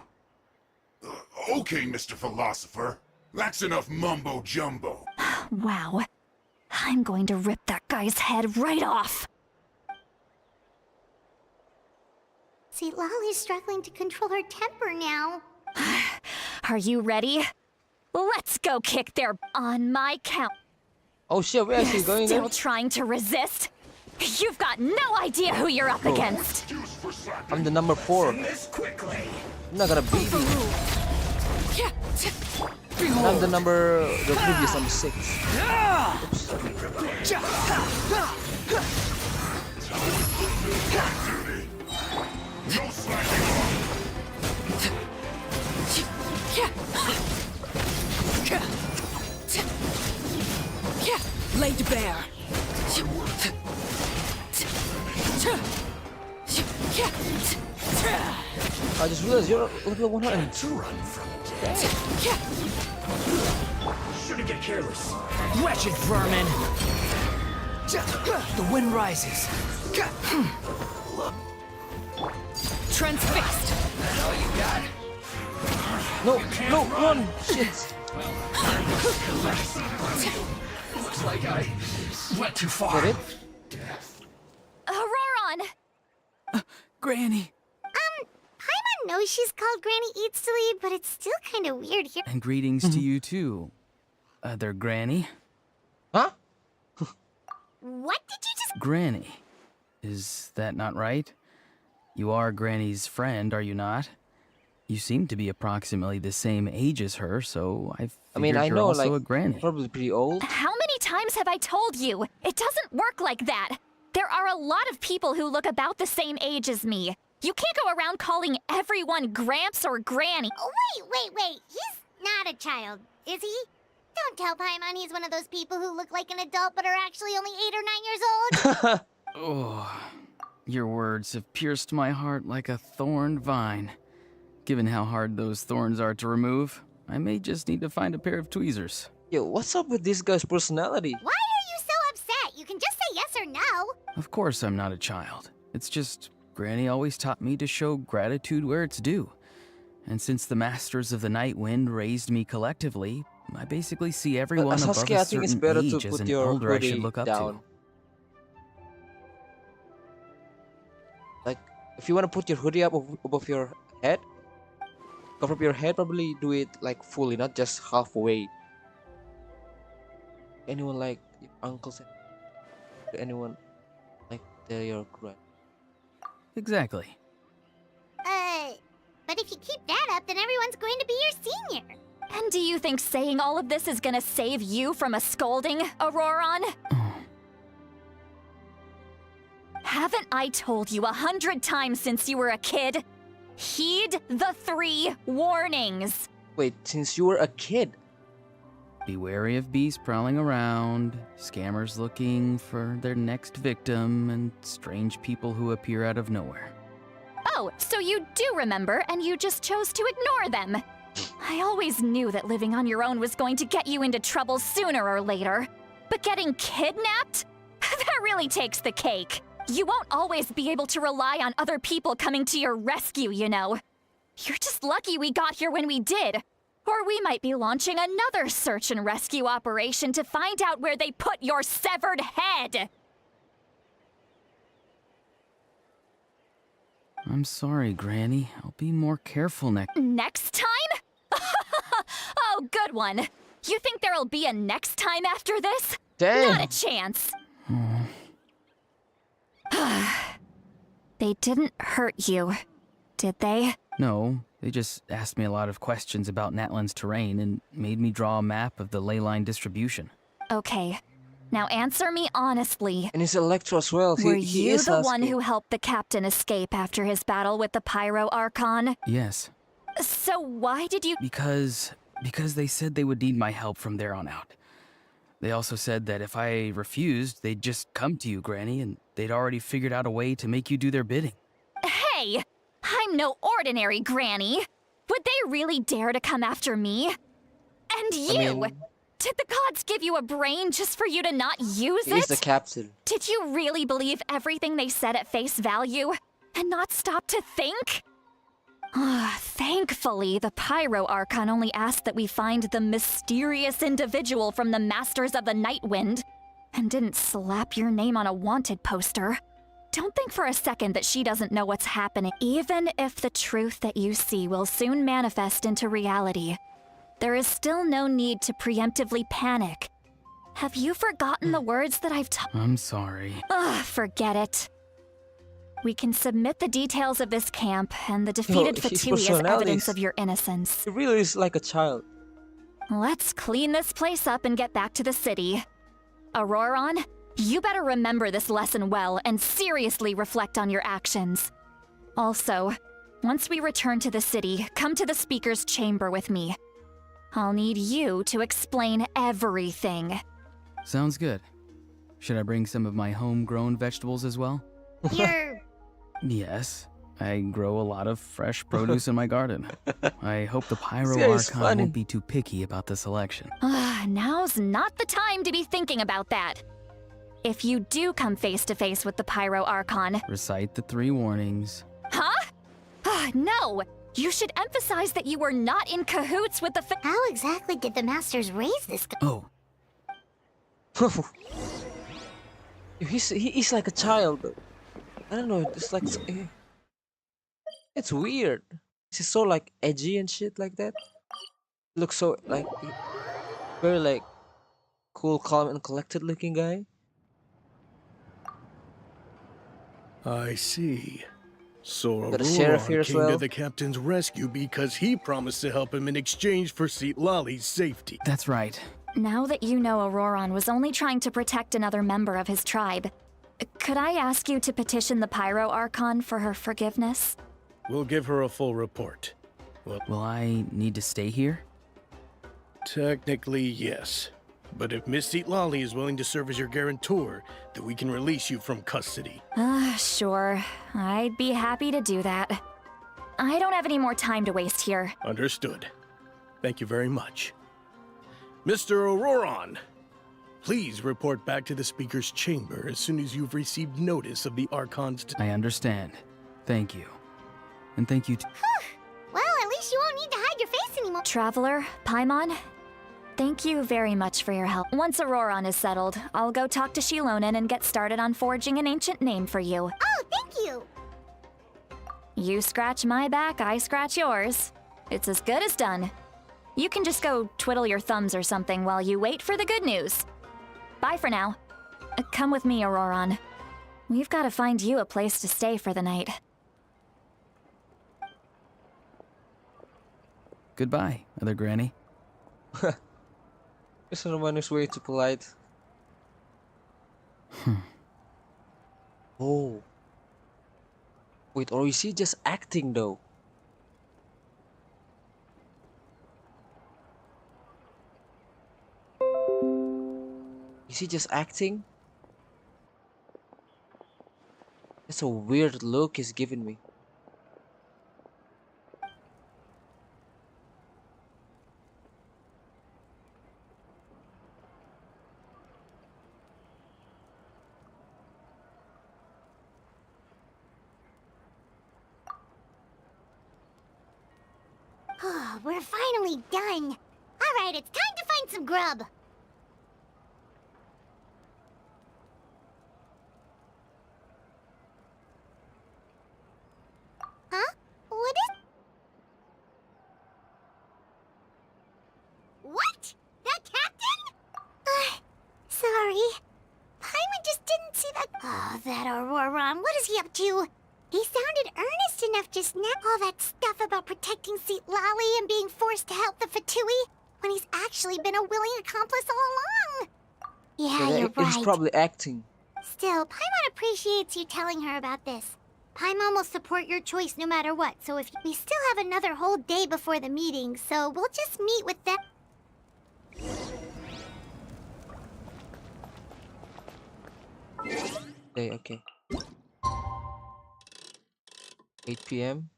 Okay, Mr. Philosopher. That's enough mumbo-jumbo. Wow. I'm going to rip that guy's head right off. See, Lolly's struggling to control her temper now. Are you ready? Let's go kick their on my count. Oh shit, we're actually going there. Still trying to resist? You've got no idea who you're up against. I'm the number 4. I'm not gonna beat you. And I'm the previous number 6. Laid bare. I just realized you're level 102. Shouldn't get careless. Wretched vermin! The wind rises. Transfixed. All you got? No, run! Shit! Looks like I went too far. Get it? Auroron! Granny. Paimon knows she's called Granny Eats to Lead, but it's still kind of weird here. And greetings to you too, other Granny. Huh? What did you just... Granny. Is that not right? You are Granny's friend, are you not? You seem to be approximately the same age as her, so I figured I you're know, also a like, Granny. probably pretty old. How many times have I told you? It doesn't work like that. There are a lot of people who look about the same age as me. You can't go around calling everyone Gramps or Granny. Oh, wait. He's not a child, is he? Don't tell Paimon he's one of those people who look like an adult but are actually only 8 or 9 years old. Oh, your words have pierced my heart like a thorned vine. Given how hard those thorns are to remove, I may just need to find a pair of tweezers. Yo, what's up with this guy's personality? Why are you so upset? You can just say yes or no. Of course I'm not a child. It's just Granny always taught me to show gratitude where it's due. And since the Masters of the Night Wind raised me collectively, I basically see everyone above Sasuke, I a think it's certain better to age as put an your elder I should hoodie look up down. to. Like, if you want to put your hoodie up above your head, cover up your head, probably do it like fully, not just halfway. Anyone like your uncles? Anyone like they're your grand? Exactly. But if you keep that up, then everyone's going to be your senior. And do you think saying all of this is gonna save you from a scolding, Auroron? Haven't I told you 100 times since you were a kid? Heed the 3 warnings. Wait, since you were a kid? Be wary of beasts prowling around, scammers looking for their next victim, and strange people who appear out of nowhere. Oh, so you do remember, and you just chose to ignore them. I always knew that living on your own was going to get you into trouble sooner or later. But getting kidnapped? That really takes the cake. You won't always be able to rely on other people coming to your rescue, you know. You're just lucky we got here when we did. Or we might be launching another search and rescue operation to find out where they put your severed head. I'm sorry, Granny. I'll be more careful Next time? Oh, good one. You think there'll be a next time after this? Damn. Not a chance. They didn't hurt you, did they? No, they just asked me a lot of questions about Natlan's terrain and made me draw a map of the ley line distribution. Okay. Now answer me honestly. And he's Electro as well. Were He you is the one Sasuke. who helped the captain escape after his battle with the Pyro Archon? Yes, So why did you— because they said they would need my help from there on out. They also said that if I refused, they'd just come to you, Granny, and they'd already figured out a way to make you do their bidding. Hey! I'm no ordinary Granny! Would they really dare to come after me? And you! Did the gods give you a brain just for you to not use He is the it? captain. Did you really believe everything they said at face value? And not stop to think? Thankfully, the Pyro Archon only asked that we find the mysterious individual from the Masters of the Night Wind, and didn't slap your name on a wanted poster. Don't think for a second that she doesn't know what's happening. Even if the truth that you see will soon manifest into reality, there is still no need to preemptively panic. Have you forgotten the words that I've taught? I'm sorry. Ugh, forget it. We can submit the details of this camp and the defeated his Fatui as personality evidence is- of your innocence. He really is like a child. Let's clean this place up and get back to the city. Auroron, you better remember this lesson well and seriously reflect on your actions. Also, once we return to the city, come to the speaker's chamber with me. I'll need you to explain everything. Sounds good. Should I bring some of my homegrown vegetables as well? You're... Yes. I grow a lot of fresh produce in my garden. I hope the Pyro This guy is Archon funny. won't be too picky about the selection. Now's not the time to be thinking about that. If you do come face to face with the Pyro Archon... Recite the 3 warnings. Huh? No! You should emphasize that you were not in cahoots with the How exactly did the Masters raise this guy? Oh, He's like a child. I don't know. It's like it's weird. He's so like edgy and shit like that. Looks so like very like cool, calm, and collected looking guy. I see. So Got a sheriff here Auroron as came well. to the captain's rescue because he promised to help him in exchange for Lali's safety. that's right. Now that you know Auroron was only trying to protect another member of his tribe, could I ask you to petition the Pyro Archon for her forgiveness? We'll give her a full report. Will I need to stay here? Technically, yes. But if Miss Lali is willing to serve as your guarantor, then we can release you from custody. Sure. I'd be happy to do that. I don't have any more time to waste here. Understood. Thank you very much. Mr. Auroron, please report back to the Speaker's chamber as soon as you've received notice of the Archon's... I understand. Thank you. And thank you Well, at least you won't need to hide your face anymore. Traveler, Paimon, thank you very much for your help. Once Auroron is settled, I'll go talk to Shilonen and get started on forging an ancient name for you. Oh, thank you. You scratch my back, I scratch yours. It's as good as done. You can just go twiddle your thumbs or something while you wait for the good news. Bye for now. Come with me, Auroron. We've got to find you a place to stay for the night. Goodbye, other granny. This one is way too polite. Oh. Wait, or is he just acting though? Is he just acting? That's a weird look he's giving me. We're finally done. All right, it's time to find some grub. Huh? What is... What? That captain? Sorry. Paimon just didn't see that... Oh, that Auroron. What is he up to? He sounded earnest enough just now. All that stuff about protecting Seat Lali and being forced to help the Fatui, when he's actually been a willing accomplice all along. Yeah, you're right. He's probably acting. Still, Paimon appreciates you telling her about this. Paimon will support your choice no matter what, so if we still have another whole day before the meeting, so we'll just meet with them. Okay. 8 p.m.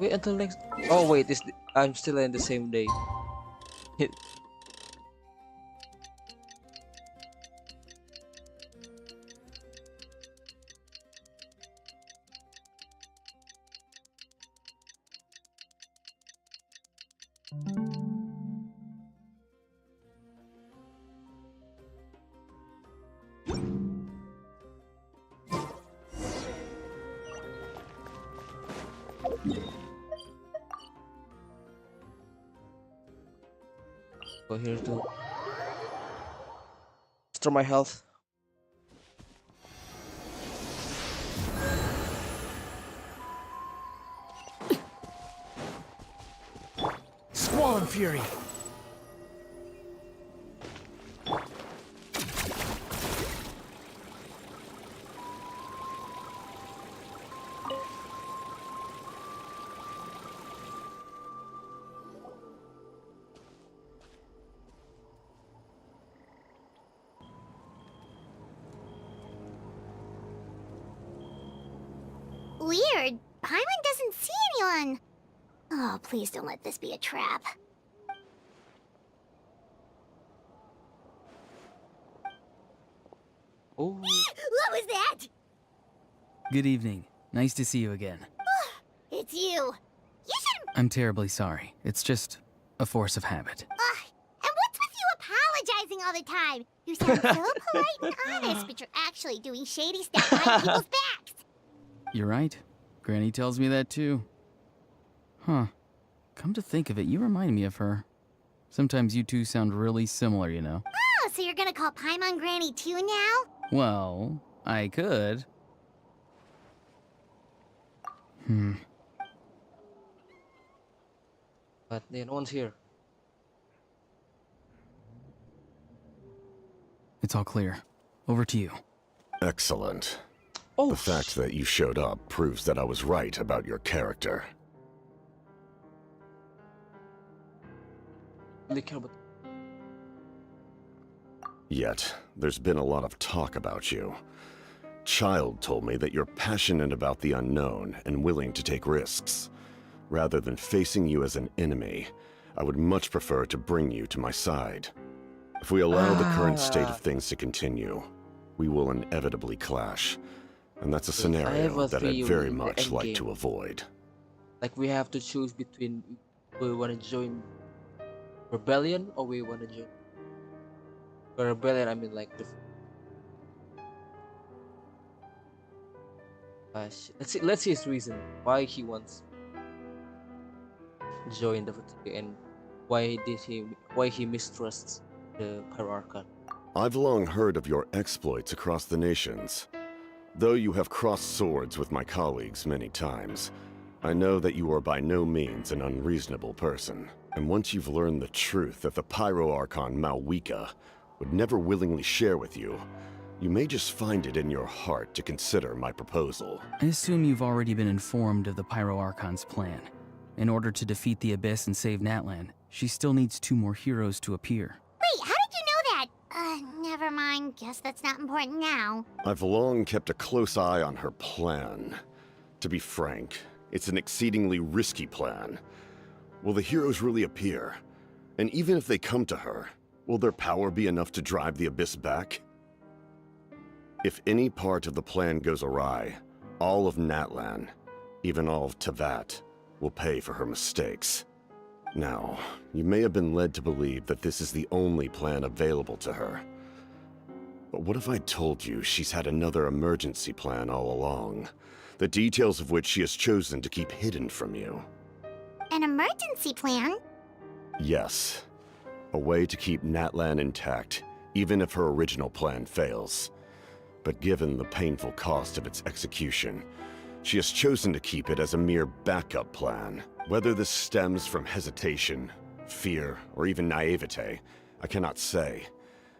Wait until next. Oh wait, I'm still in the same day. Go here to restore my health. Squall and Fury. Weird. Paimon doesn't see anyone. Oh, please don't let this be a trap. Oh, What was that? Good evening. Nice to see you again. It's you. You should. I'm terribly sorry. It's just a force of habit. And what's with you apologizing all the time? You sound so polite and honest, but you're actually doing shady stuff behind people's backs. You're right. Granny tells me that too. Huh. Come to think of it, you remind me of her. Sometimes you two sound really similar, you know. Oh, so you're gonna call Paimon Granny too now? Well, I could. but yeah, no one's here. It's all clear. Over to you. Excellent. Oh, The fact that you showed up proves that I was right about your character. really care about. Yet, there's been a lot of talk about you. Child told me that you're passionate about the unknown and willing to take risks. Rather than facing you as an enemy, I would much prefer to bring you to my side. If we allow the current state of things to continue, we will inevitably clash. And that's a If I have scenario a that I'd theory very in the much like endgame. to avoid. Like we have to choose between we want to join rebellion or we want to join. By rebellion, I mean like the. Let's see his reason why he wants to join the fraternity and why he mistrusts the Pyroarchon. I've long heard of your exploits across the nations. Though you have crossed swords with my colleagues many times, I know that you are by no means an unreasonable person. And once you've learned the truth that the Pyroarchon Malwika would never willingly share with you, you may just find it in your heart to consider my proposal. I assume you've already been informed of the Pyroarchon's plan. In order to defeat the Abyss and save Natlan, she still needs 2 more heroes to appear. Wait, how did you know that? Never mind. Guess that's not important now. I've long kept a close eye on her plan. To be frank, it's an exceedingly risky plan. Will the heroes really appear? And even if they come to her, will their power be enough to drive the Abyss back? If any part of the plan goes awry, all of Natlan, even all of Tevat, will pay for her mistakes. Now, you may have been led to believe that this is the only plan available to her. But what if I told you she's had another emergency plan all along, the details of which she has chosen to keep hidden from you? An emergency plan? Yes. A way to keep Natlan intact, even if her original plan fails. But given the painful cost of its execution, she has chosen to keep it as a mere backup plan. Whether this stems from hesitation, fear, or even naivete, I cannot say.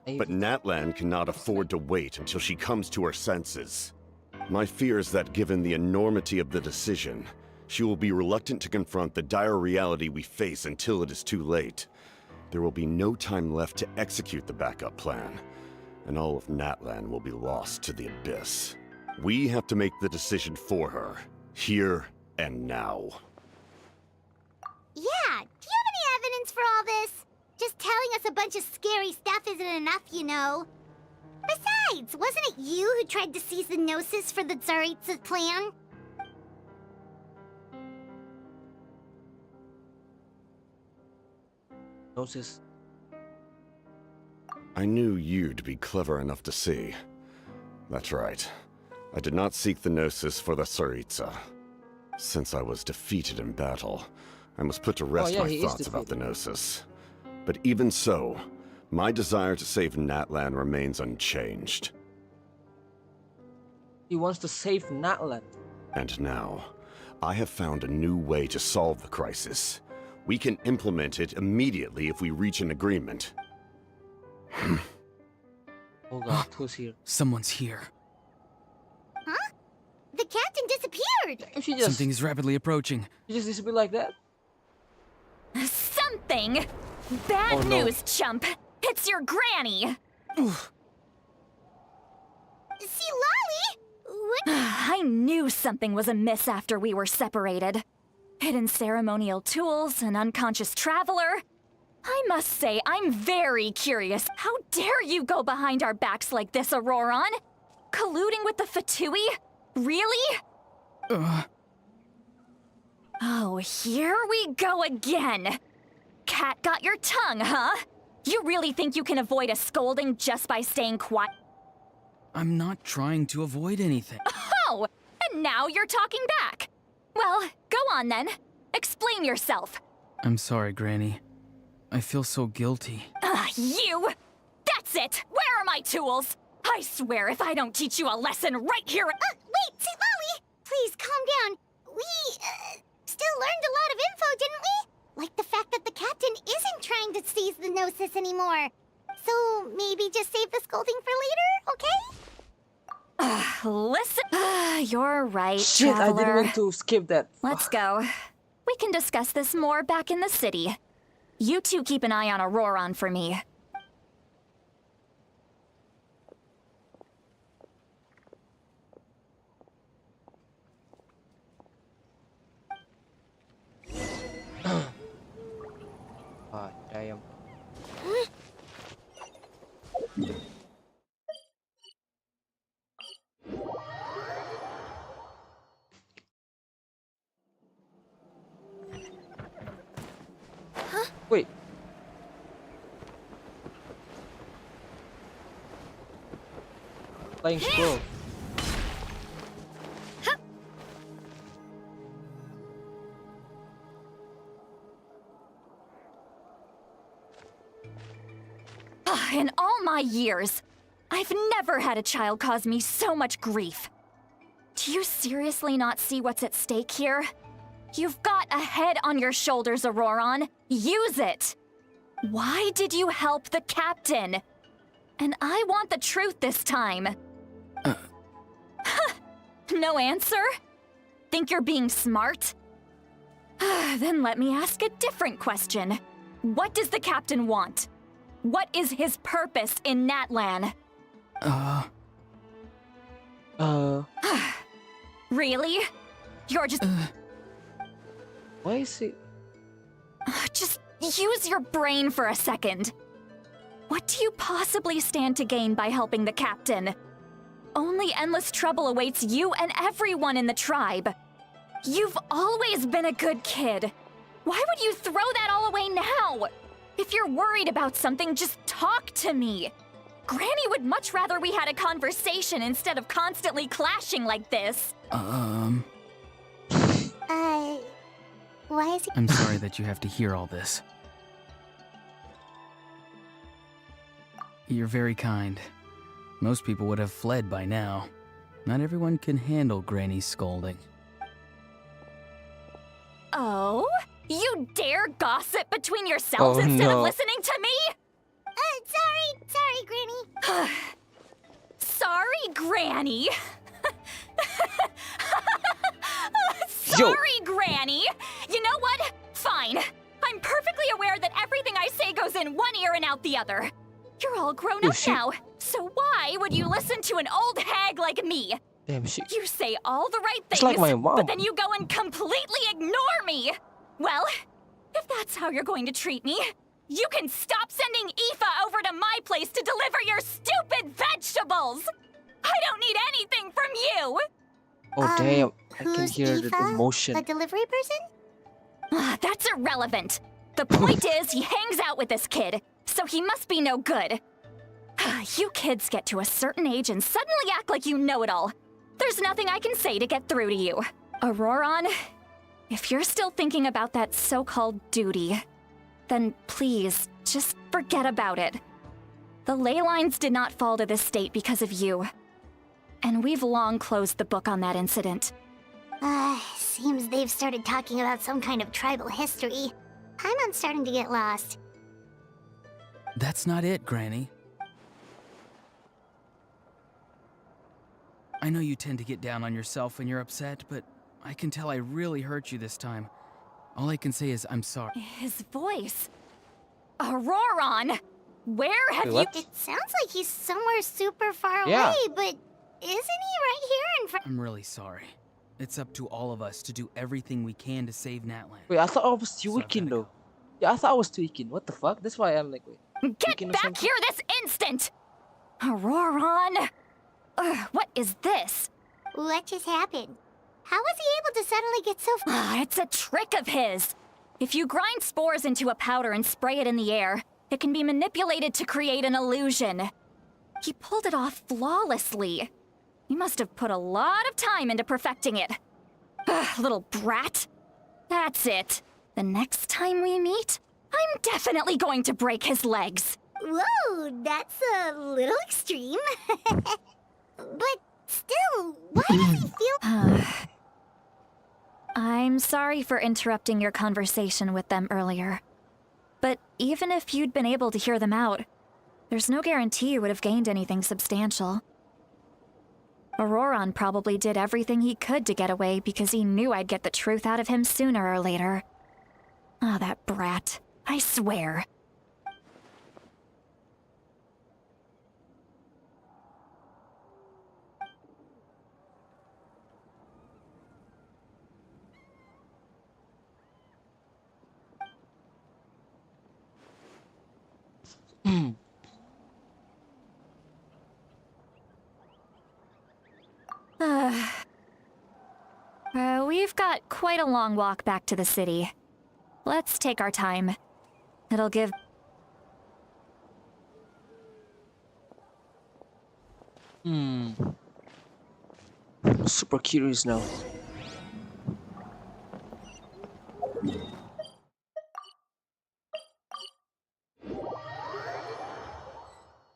But Natlan cannot afford to wait until she comes to her senses. My fear is that given the enormity of the decision, she will be reluctant to confront the dire reality we face until it is too late. There will be no time left to execute the backup plan, and all of Natlan will be lost to the Abyss. We have to make the decision for her, here and now. Yeah, do you have any evidence for all this? Just telling us a bunch of scary stuff isn't enough, you know. Besides, wasn't it you who tried to seize the Gnosis for the Tsaritsa's plan? Gnosis. I knew you'd be clever enough to see. That's right. I did not seek the Gnosis for the Tsaritsa. Since I was defeated in battle, I must put to rest yeah, my he is thoughts about the defeated. Gnosis. But even so, my desire to save Natlan remains unchanged. He wants to save Natlan. And now, I have found a new way to solve the crisis. We can implement it immediately if we reach an agreement. Oh god, who's here? Someone's here. Huh? The captain disappeared! If she just, Something is rapidly approaching. she just disappeared like that? Something? Bad Oh, no. news, chump. It's your granny. See, Lolly? What? I knew something was amiss after we were separated. Hidden ceremonial tools, an unconscious traveler. I must say, I'm very curious. How dare you go behind our backs like this, Auroron? Colluding with the Fatui? Really? Oh, here we go again. Cat got your tongue, huh? You really think you can avoid a scolding just by staying quiet? I'm not trying to avoid anything. Oh, and now you're talking back. Well, go on then. Explain yourself. I'm sorry, Granny. I feel so guilty. You! That's it! Where are my tools? I swear if I don't teach you a lesson right here Wait, see, Lolly! Please, calm down. We, still learned a lot of info, didn't we? Like the fact that the captain isn't trying to seize the Gnosis anymore. So, maybe just save the scolding for later, okay? Listen. You're right, Shit, I traveler. didn't want to skip that. Let's go. We can discuss this more back in the city. You two keep an eye on Auroron for me. Ah, damn. Wait. Flying scroll. In all my years, I've never had a child cause me so much grief. Do you seriously not see what's at stake here? You've got a head on your shoulders, Auroron. Use it! Why did you help the captain? And I want the truth this time. No answer? Think you're being smart? Then let me ask a different question. What does the captain want? What is his purpose in Natlan? Really? You're just... Why is he? Just use your brain for a second. What do you possibly stand to gain by helping the captain? Only endless trouble awaits you and everyone in the tribe. You've always been a good kid. Why would you throw that all away now? If you're worried about something, just talk to me. Granny would much rather we had a conversation instead of constantly clashing like this. Why is he? I'm sorry that you have to hear all this. You're very kind. Most people would have fled by now. Not everyone can handle Granny's scolding. Oh? You dare gossip between yourselves Oh, instead no. of listening to me? Sorry, Granny. Sorry, Granny. Yo. Sorry, Granny. You know what? Fine. I'm perfectly aware that everything I say goes in one ear and out the other. You're all grown up she- now, so why would you listen to an old hag like me? Damn, she. You say all the right things, It's like my mom. but then you go and completely ignore me. Well, if that's how you're going to treat me, you can stop sending Aoife over to my place to deliver your stupid vegetables. I don't need anything from you. Oh damn! I can Who's hear the Aoife? emotion. The delivery person? That's irrelevant. The point is, he hangs out with this kid, so he must be no good. You kids get to a certain age and suddenly act like you know it all. There's nothing I can say to get through to you. Auroron, if you're still thinking about that so-called duty, then please, just forget about it. The ley lines did not fall to this state because of you. And we've long closed the book on that incident. Seems they've started talking about some kind of tribal history. Paimon's starting to get lost. That's not it, Granny. I know you tend to get down on yourself when you're upset, but I can tell I really hurt you this time. All I can say is I'm sorry. His voice. Auroron! Where have Wait, you... what? It sounds like he's somewhere super far Yeah. away, but isn't he right here in front? I'm really sorry. It's up to all of us to do everything we can to save Natlan. Wait, I thought I was So I've tweaking gotta though. go. Yeah, I thought I was tweaking. What the fuck? That's why I'm like, wait. Get Tweaking or back something? here this instant! Auroron! What is this? What just happened? How was he able to suddenly get so It's a trick of his. If you grind spores into a powder and spray it in the air, it can be manipulated to create an illusion. He pulled it off flawlessly. He must have put a lot of time into perfecting it. Little brat. That's it. The next time we meet, I'm definitely going to break his legs. Whoa, that's a little extreme. But still, why does he feel... I'm sorry for interrupting your conversation with them earlier. But even if you'd been able to hear them out, there's no guarantee you would have gained anything substantial. Auroron probably did everything he could to get away because he knew I'd get the truth out of him sooner or later. Ah, that brat. I swear. We've got quite a long walk back to the city. Let's take our time. It'll give... Super curious now.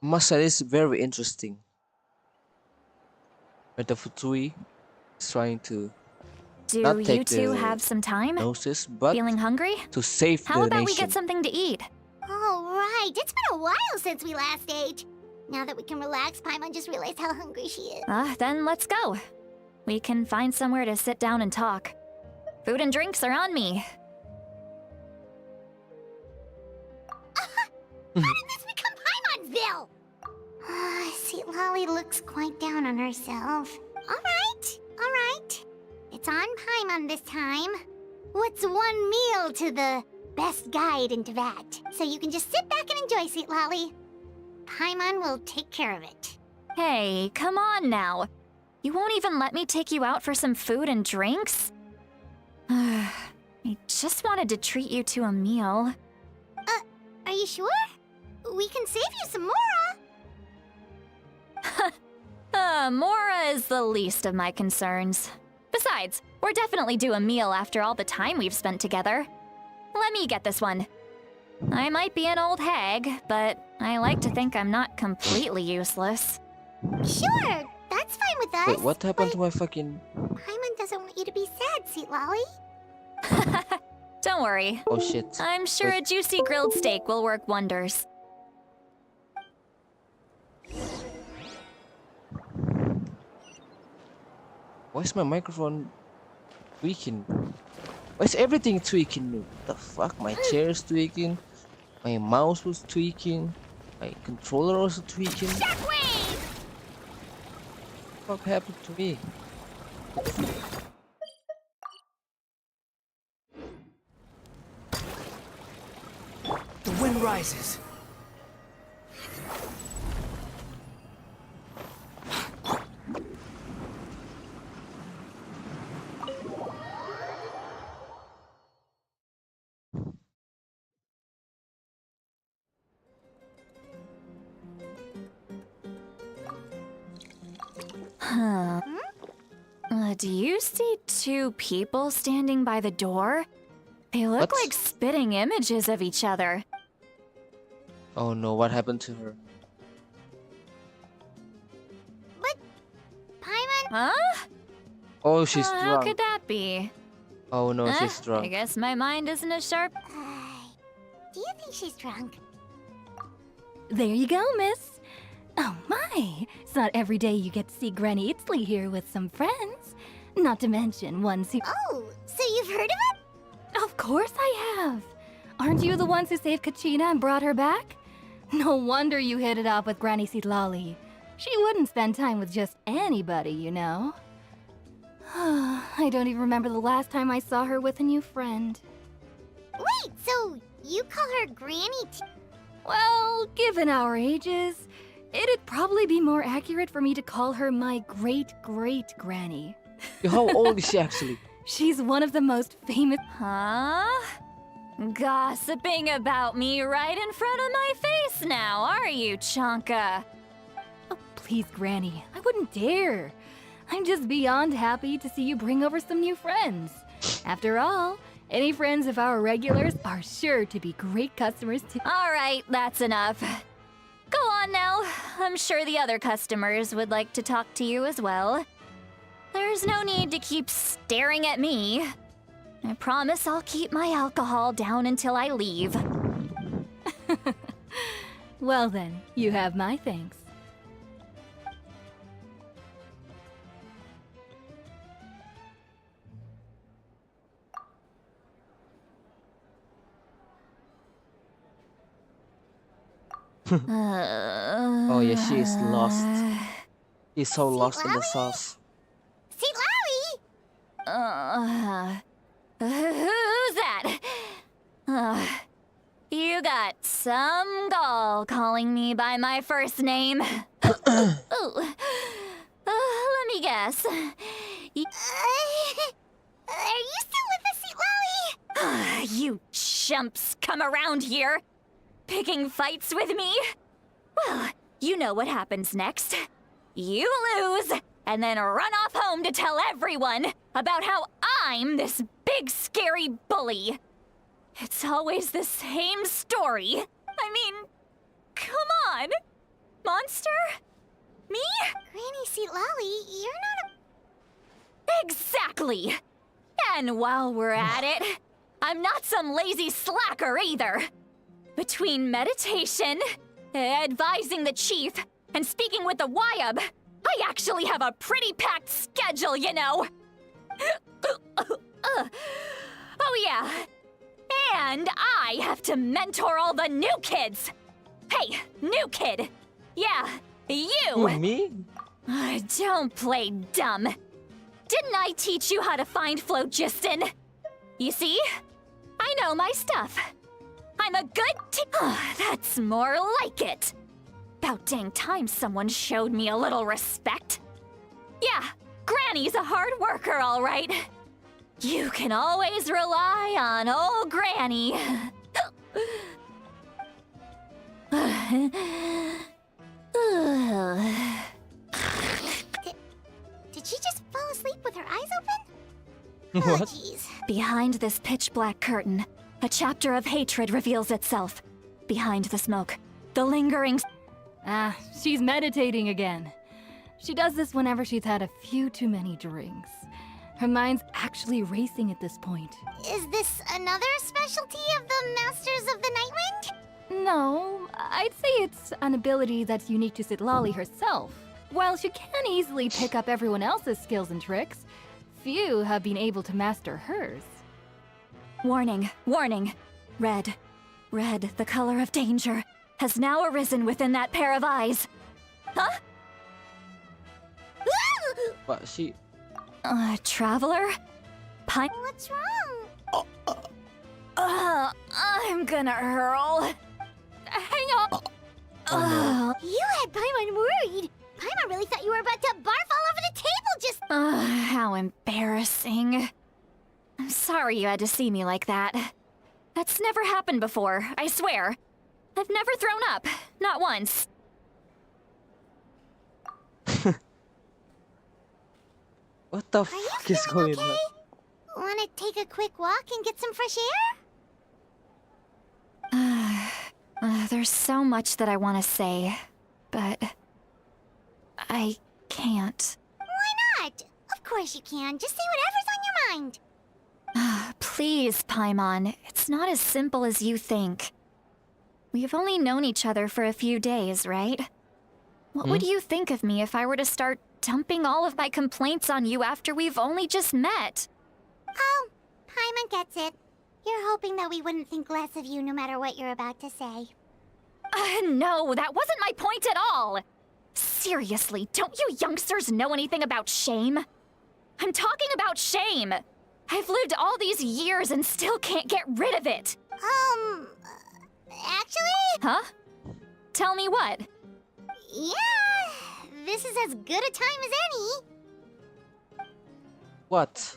Must say this is very interesting. Where the Futui is trying to Do not you take two the have some time? gnosis, but Feeling hungry? to save How the about we nation. get something to eat? Oh, right. It's been a while since we last ate. Now that we can relax, Paimon just realized how hungry she is. Then let's go. We can find somewhere to sit down and talk. Food and drinks are on me. How did this become Paimon'sville? Sweet Lolly looks quite down on herself. All right. It's on Paimon this time. What's one meal to the best guide into that? So you can just sit back and enjoy, Sweet Lolly. Paimon will take care of it. Hey, come on now. You won't even let me take you out for some food and drinks? I just wanted to treat you to a meal. Are you sure? We can save you some Mora. Mora is the least of my concerns. Besides, we're definitely due a meal after all the time we've spent together. Let me get this one. I might be an old hag, but I like to think I'm not completely useless. Sure, that's fine with us. Wait, what happened to my fucking... Paimon doesn't want you to be sad, Sweet Lolly. Don't worry. Oh shit. I'm sure Wait. a juicy grilled steak will work wonders. Why is my microphone tweaking? Why is everything tweaking? What the fuck? My chair is tweaking. My mouse was tweaking. My controller was tweaking. Shockwave! What happened to me? The wind rises. Do you see two people standing by the door? They look What? like spitting images of each other. Oh no, what happened to her? But Paimon, Huh? Oh, she's How drunk. could that be? Oh no, Eh, she's I drunk. guess my mind isn't as sharp. do you think she's drunk? There you go, miss. Oh my, it's not every day you get to see Granny Itzley here with some friends. Not to mention ones who... Oh, so you've heard of it? Of course I have. Aren't you the ones who saved Kachina and brought her back? No wonder you hit it off with Granny Sitlali. She wouldn't spend time with just anybody, you know. I don't even remember the last time I saw her with a new friend. Wait, so you call her Granny Well, given our ages, it'd probably be more accurate for me to call her my great-great-granny. How old is she actually? She's one of the most famous... Huh? Gossiping about me right in front of my face now, are you, Chonka? Oh, please, Granny, I wouldn't dare. I'm just beyond happy to see you bring over some new friends. After all, any friends of our regulars are sure to be great customers too. All right, that's enough. Go on now. I'm sure the other customers would like to talk to you as well. There's no need to keep staring at me. I promise I'll keep my alcohol down until I leave. Well then, you have my thanks. Oh yeah, she is lost. She's so lost in the sauce. See, Larry! Who's that? You got some gall calling me by my first name. Ooh. Let me guess. Are you still with us, Seat You chumps come around here, picking fights with me? Well, you know what happens next. You lose, and then run off home to tell everyone about how I'm this big scary bully. It's always the same story. I mean, come on. Monster? Me? Granny Seat Lolly, you're not Exactly! And while we're at it, I'm not some lazy slacker either. Between meditation, advising the chief, and speaking with the Wyab, I actually have a pretty packed schedule, you know. Oh yeah. And I have to mentor all the new kids. Hey, new kid. Yeah, you. Who, me? Don't play dumb. Didn't I teach you how to find phlogiston? You see? I know my stuff. I'm a good That's more like it. About dang time someone showed me a little respect. Yeah, Granny's a hard worker, all right. You can always rely on old Granny. Did she just fall asleep with her eyes open? What? Oh, jeez. Behind this pitch-black curtain, a chapter of hatred reveals itself. Behind the smoke, the lingering... Ah, she's meditating again. She does this whenever she's had a few too many drinks. Her mind's actually racing at this point. Is this another specialty of the Masters of the Nightwind? No, I'd say it's an ability that's unique to Sitlali herself. While she can easily pick up everyone else's skills and tricks, few have been able to master hers. Warning, warning. Red, the color of danger, has now arisen within that pair of eyes. Huh? But she... Traveler? What's wrong? I'm gonna hurl. Hang on. You had Paimon worried. Paimon really thought you were about to barf all over the table just... How embarrassing. I'm sorry you had to see me like that. That's never happened before, I swear. I've never thrown up. Not once. What the fuck is going on? Wanna take a quick walk and get some fresh air? There's so much that I want to say, but I can't. Why not? Of course you can. Just say whatever's on your mind. Please, Paimon, it's not as simple as you think. We've only known each other for a few days, right? What would you think of me if I were to start dumping all of my complaints on you after we've only just met? Oh, Paimon gets it. You're hoping that we wouldn't think less of you no matter what you're about to say. No, that wasn't my point at all! Seriously, don't you youngsters know anything about shame? I'm talking about shame! I've lived all these years and still can't get rid of it! Actually? Huh? Tell me what? Yeah, this is as good a time as any. What?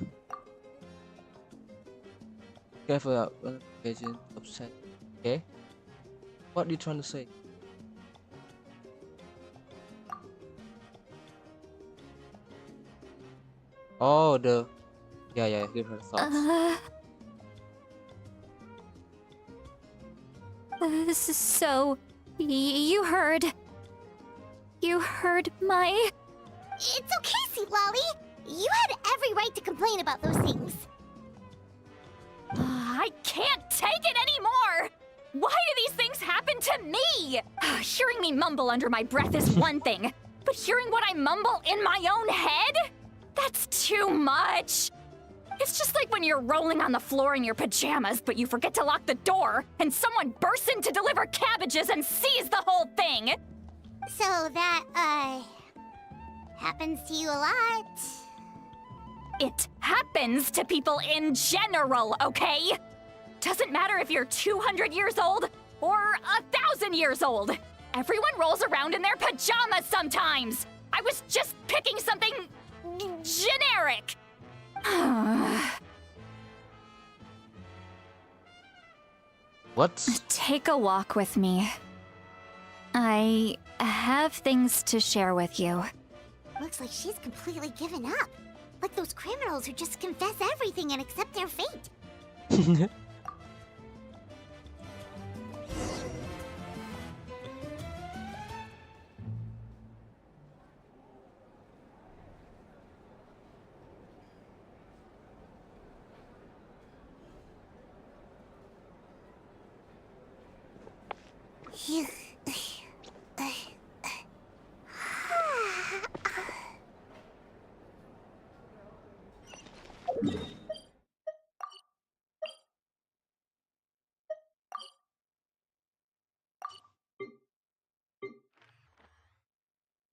Careful, agent upset. Okay. What are you trying to say? Oh, yeah, hear her thoughts. So, you heard my... It's okay, Sweet Lolly. You had every right to complain about those things. I can't take it anymore! Why do these things happen to me? Hearing me mumble under my breath is one thing, but hearing what I mumble in my own head? That's too much! It's just like when you're rolling on the floor in your pajamas, but you forget to lock the door, and someone bursts in to deliver cabbages and sees the whole thing! So that, happens to you a lot. It happens to people in general, okay? Doesn't matter if you're 200 years old or 1,000 years old. Everyone rolls around in their pajamas sometimes. I was just picking something generic. What? Take a walk with me. I have things to share with you. Looks like she's completely given up. Like those criminals who just confess everything and accept their fate.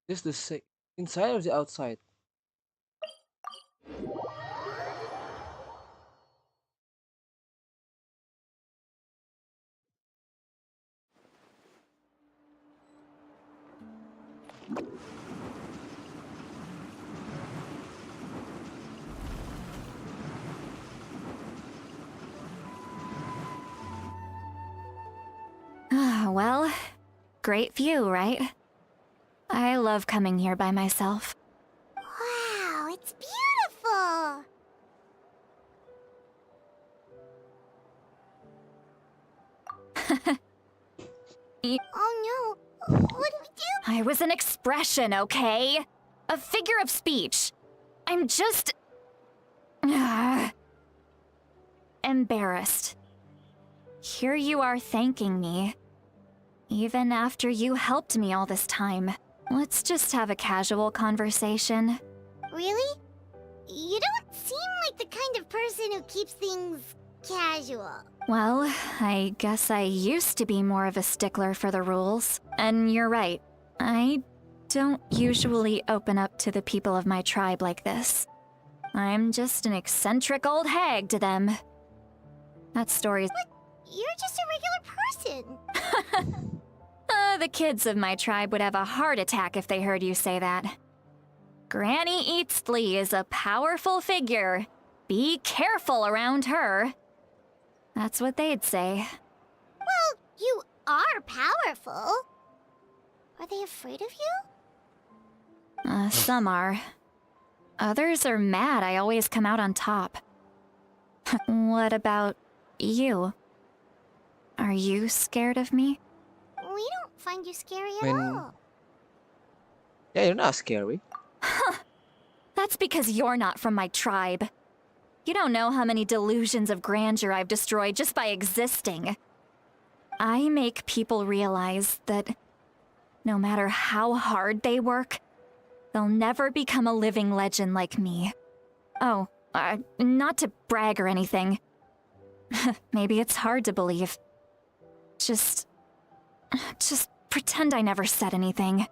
This the sick inside or the outside? Well, great view, right? I love coming here by myself. Wow, it's beautiful! Oh no, what do we do? I was an expression, okay? A figure of speech. I'm just... embarrassed. Here you are thanking me. Even after you helped me all this time. Let's just have a casual conversation. Really? You don't seem like the kind of person who keeps things casual. Well, I guess I used to be more of a stickler for the rules. And you're right. I don't usually open up to the people of my tribe like this. I'm just an eccentric old hag to them. That story's... But you're just a regular person. The kids of my tribe would have a heart attack if they heard you say that. Granny Eatsley is a powerful figure. Be careful around her. That's what they'd say. Well, you are powerful. Are they afraid of you? Some are. Others are mad I always come out on top. What about you? Are you scared of me? We don't find you scary at When all. yeah, you're not scary. That's because you're not from my tribe. You don't know how many delusions of grandeur I've destroyed just by existing. I make people realize that no matter how hard they work, they'll never become a living legend like me. Oh, not to brag or anything. Maybe it's hard to believe. Just pretend I never said anything.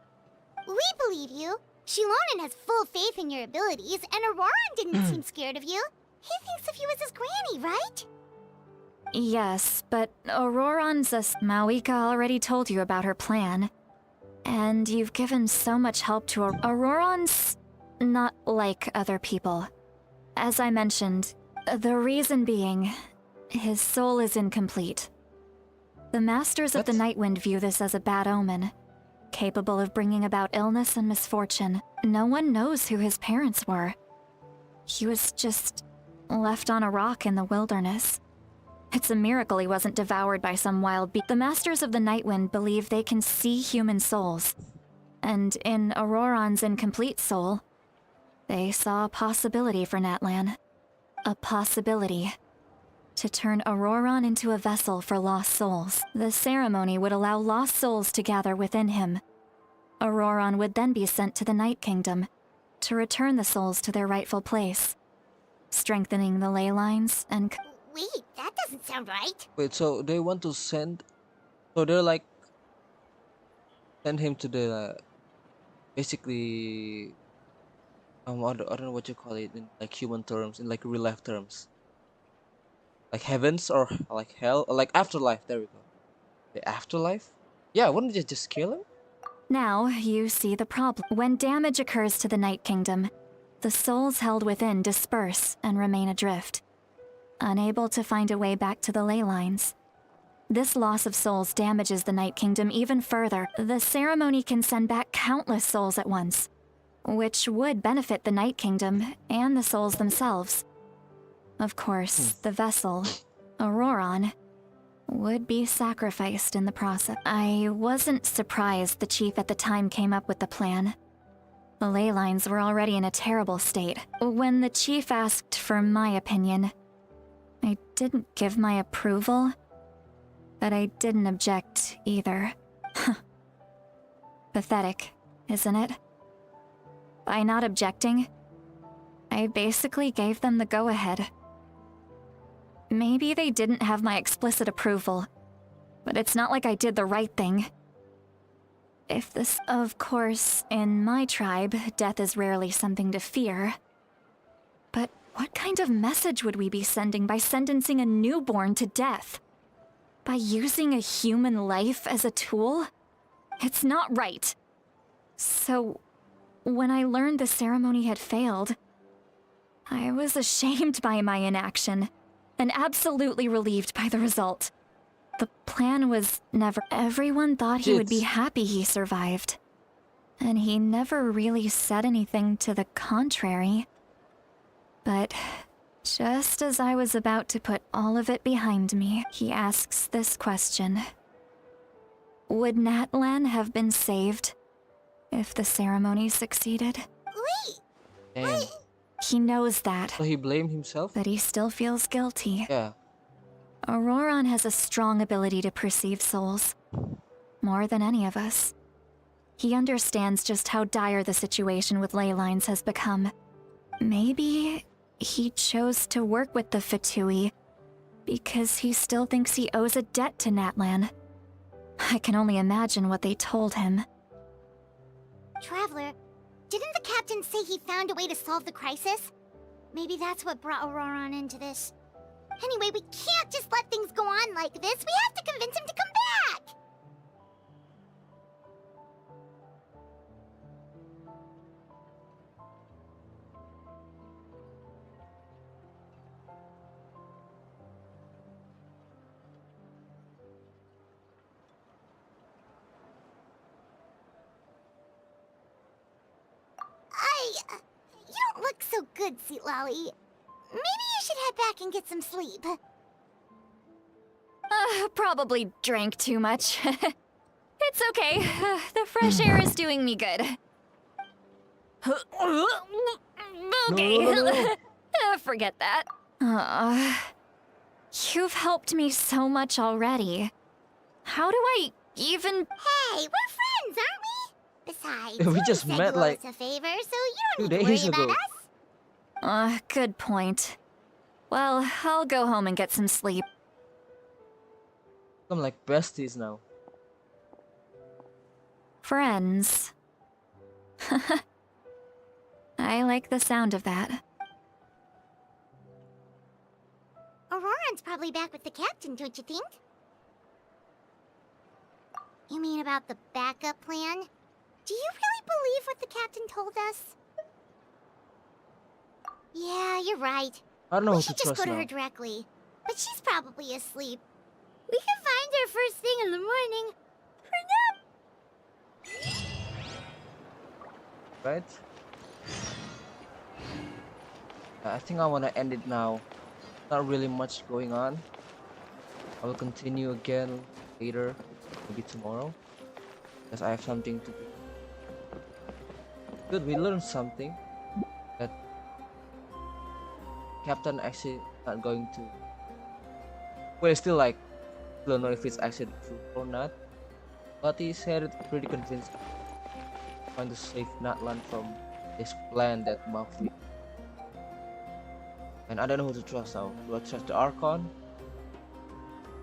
We believe you. Shilonen has full faith in your abilities, and Auroran didn't seem scared of you. He thinks of you as his granny, right? Yes, but Auroran's Mawika already told you about her plan. And you've given so much help to Auroran's not like other people. As I mentioned, the reason being, his soul is incomplete. The Masters of the Nightwind view this as a bad omen, capable of bringing about illness and misfortune. No one knows who his parents were. He was just left on a rock in the wilderness. It's a miracle he wasn't devoured by some wild beast. The Masters of the Nightwind believe they can see human souls. And in Auroran's incomplete soul, they saw a possibility for Natlan. A possibility to turn Auroran into a vessel for lost souls. The ceremony would allow lost souls to gather within him. Auroran would then be sent to the Night Kingdom to return the souls to their rightful place, strengthening the ley lines and... Wait, that doesn't sound right. Wait, so they want to send, so they're like send him to the basically I don't know what you call it in like human terms, in like real life terms, like heavens or like hell or like afterlife. There we go. The afterlife. Yeah, wouldn't you just kill him? Now, you see the problem. When damage occurs to the Night Kingdom, the souls held within disperse and remain adrift, unable to find a way back to the ley lines. This loss of souls damages the Night Kingdom even further. The ceremony can send back countless souls at once, which would benefit the Night Kingdom and the souls themselves. Of course, the vessel, Auroran, would be sacrificed in the process. I wasn't surprised the chief at the time came up with the plan. The ley lines were already in a terrible state. When the chief asked for my opinion, I didn't give my approval, but I didn't object either. Pathetic, isn't it? By not objecting, I basically gave them the go-ahead. Maybe they didn't have my explicit approval, but it's not like I did the right thing. If this, of course, in my tribe, death is rarely something to fear. But what kind of message would we be sending by sentencing a newborn to death? By using a human life as a tool? It's not right. So, when I learned the ceremony had failed, I was ashamed by my inaction, and absolutely relieved by the result. The plan was never... Everyone thought he would be happy he survived. And he never really said anything to the contrary. But just as I was about to put all of it behind me, he asks this question. Would Natlan have been saved if the ceremony succeeded? Wait! Damn. He knows that. So he blamed himself? But he still feels guilty. Yeah. Auroran has a strong ability to perceive souls. More than any of us. He understands just how dire the situation with ley lines has become. Maybe he chose to work with the Fatui because he still thinks he owes a debt to Natlan. I can only imagine what they told him. Traveler, didn't the captain say he found a way to solve the crisis? Maybe that's what brought Auroran into this. Anyway, we can't just let things go on like this. We have to convince him to come back! You don't look so good, Sweet Lolly. Maybe you should get back and get some sleep? Probably drank too much. It's okay. The fresh air is doing me good. Okay. No. Forget that. You've helped me so much already. How do I even... Hey, we're friends, aren't we? Besides, We you just said met, you like, owed us a favor, so you 2 don't need to worry days about ago. us. Good point. Well, I'll go home and get some sleep. I'm like besties now. Friends. I like the sound of that. Auroran's probably back with the captain, don't you think? You mean about the backup plan? Do you really believe what the captain told us? Yeah, you're right. I don't know We who should to just trust go to her now. directly. But she's probably asleep. We can find her first thing in the morning. Right? I think I want to end it now. Not really much going on. I will continue again later, maybe tomorrow, because I have something to do. Good, we learned something. That Captain actually not going to. Well, still like, don't know if it's actually true or not. But he said it pretty convincing. Trying to save Natlan from this plan that Mafia. And I don't know who to trust now. Do I trust the Archon?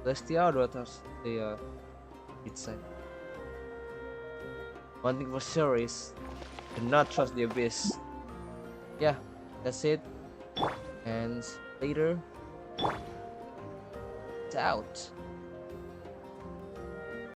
Celestia, or do I trust the Pizza? One thing for sure is do not trust the Abyss. Yeah, that's it. And later, it's out.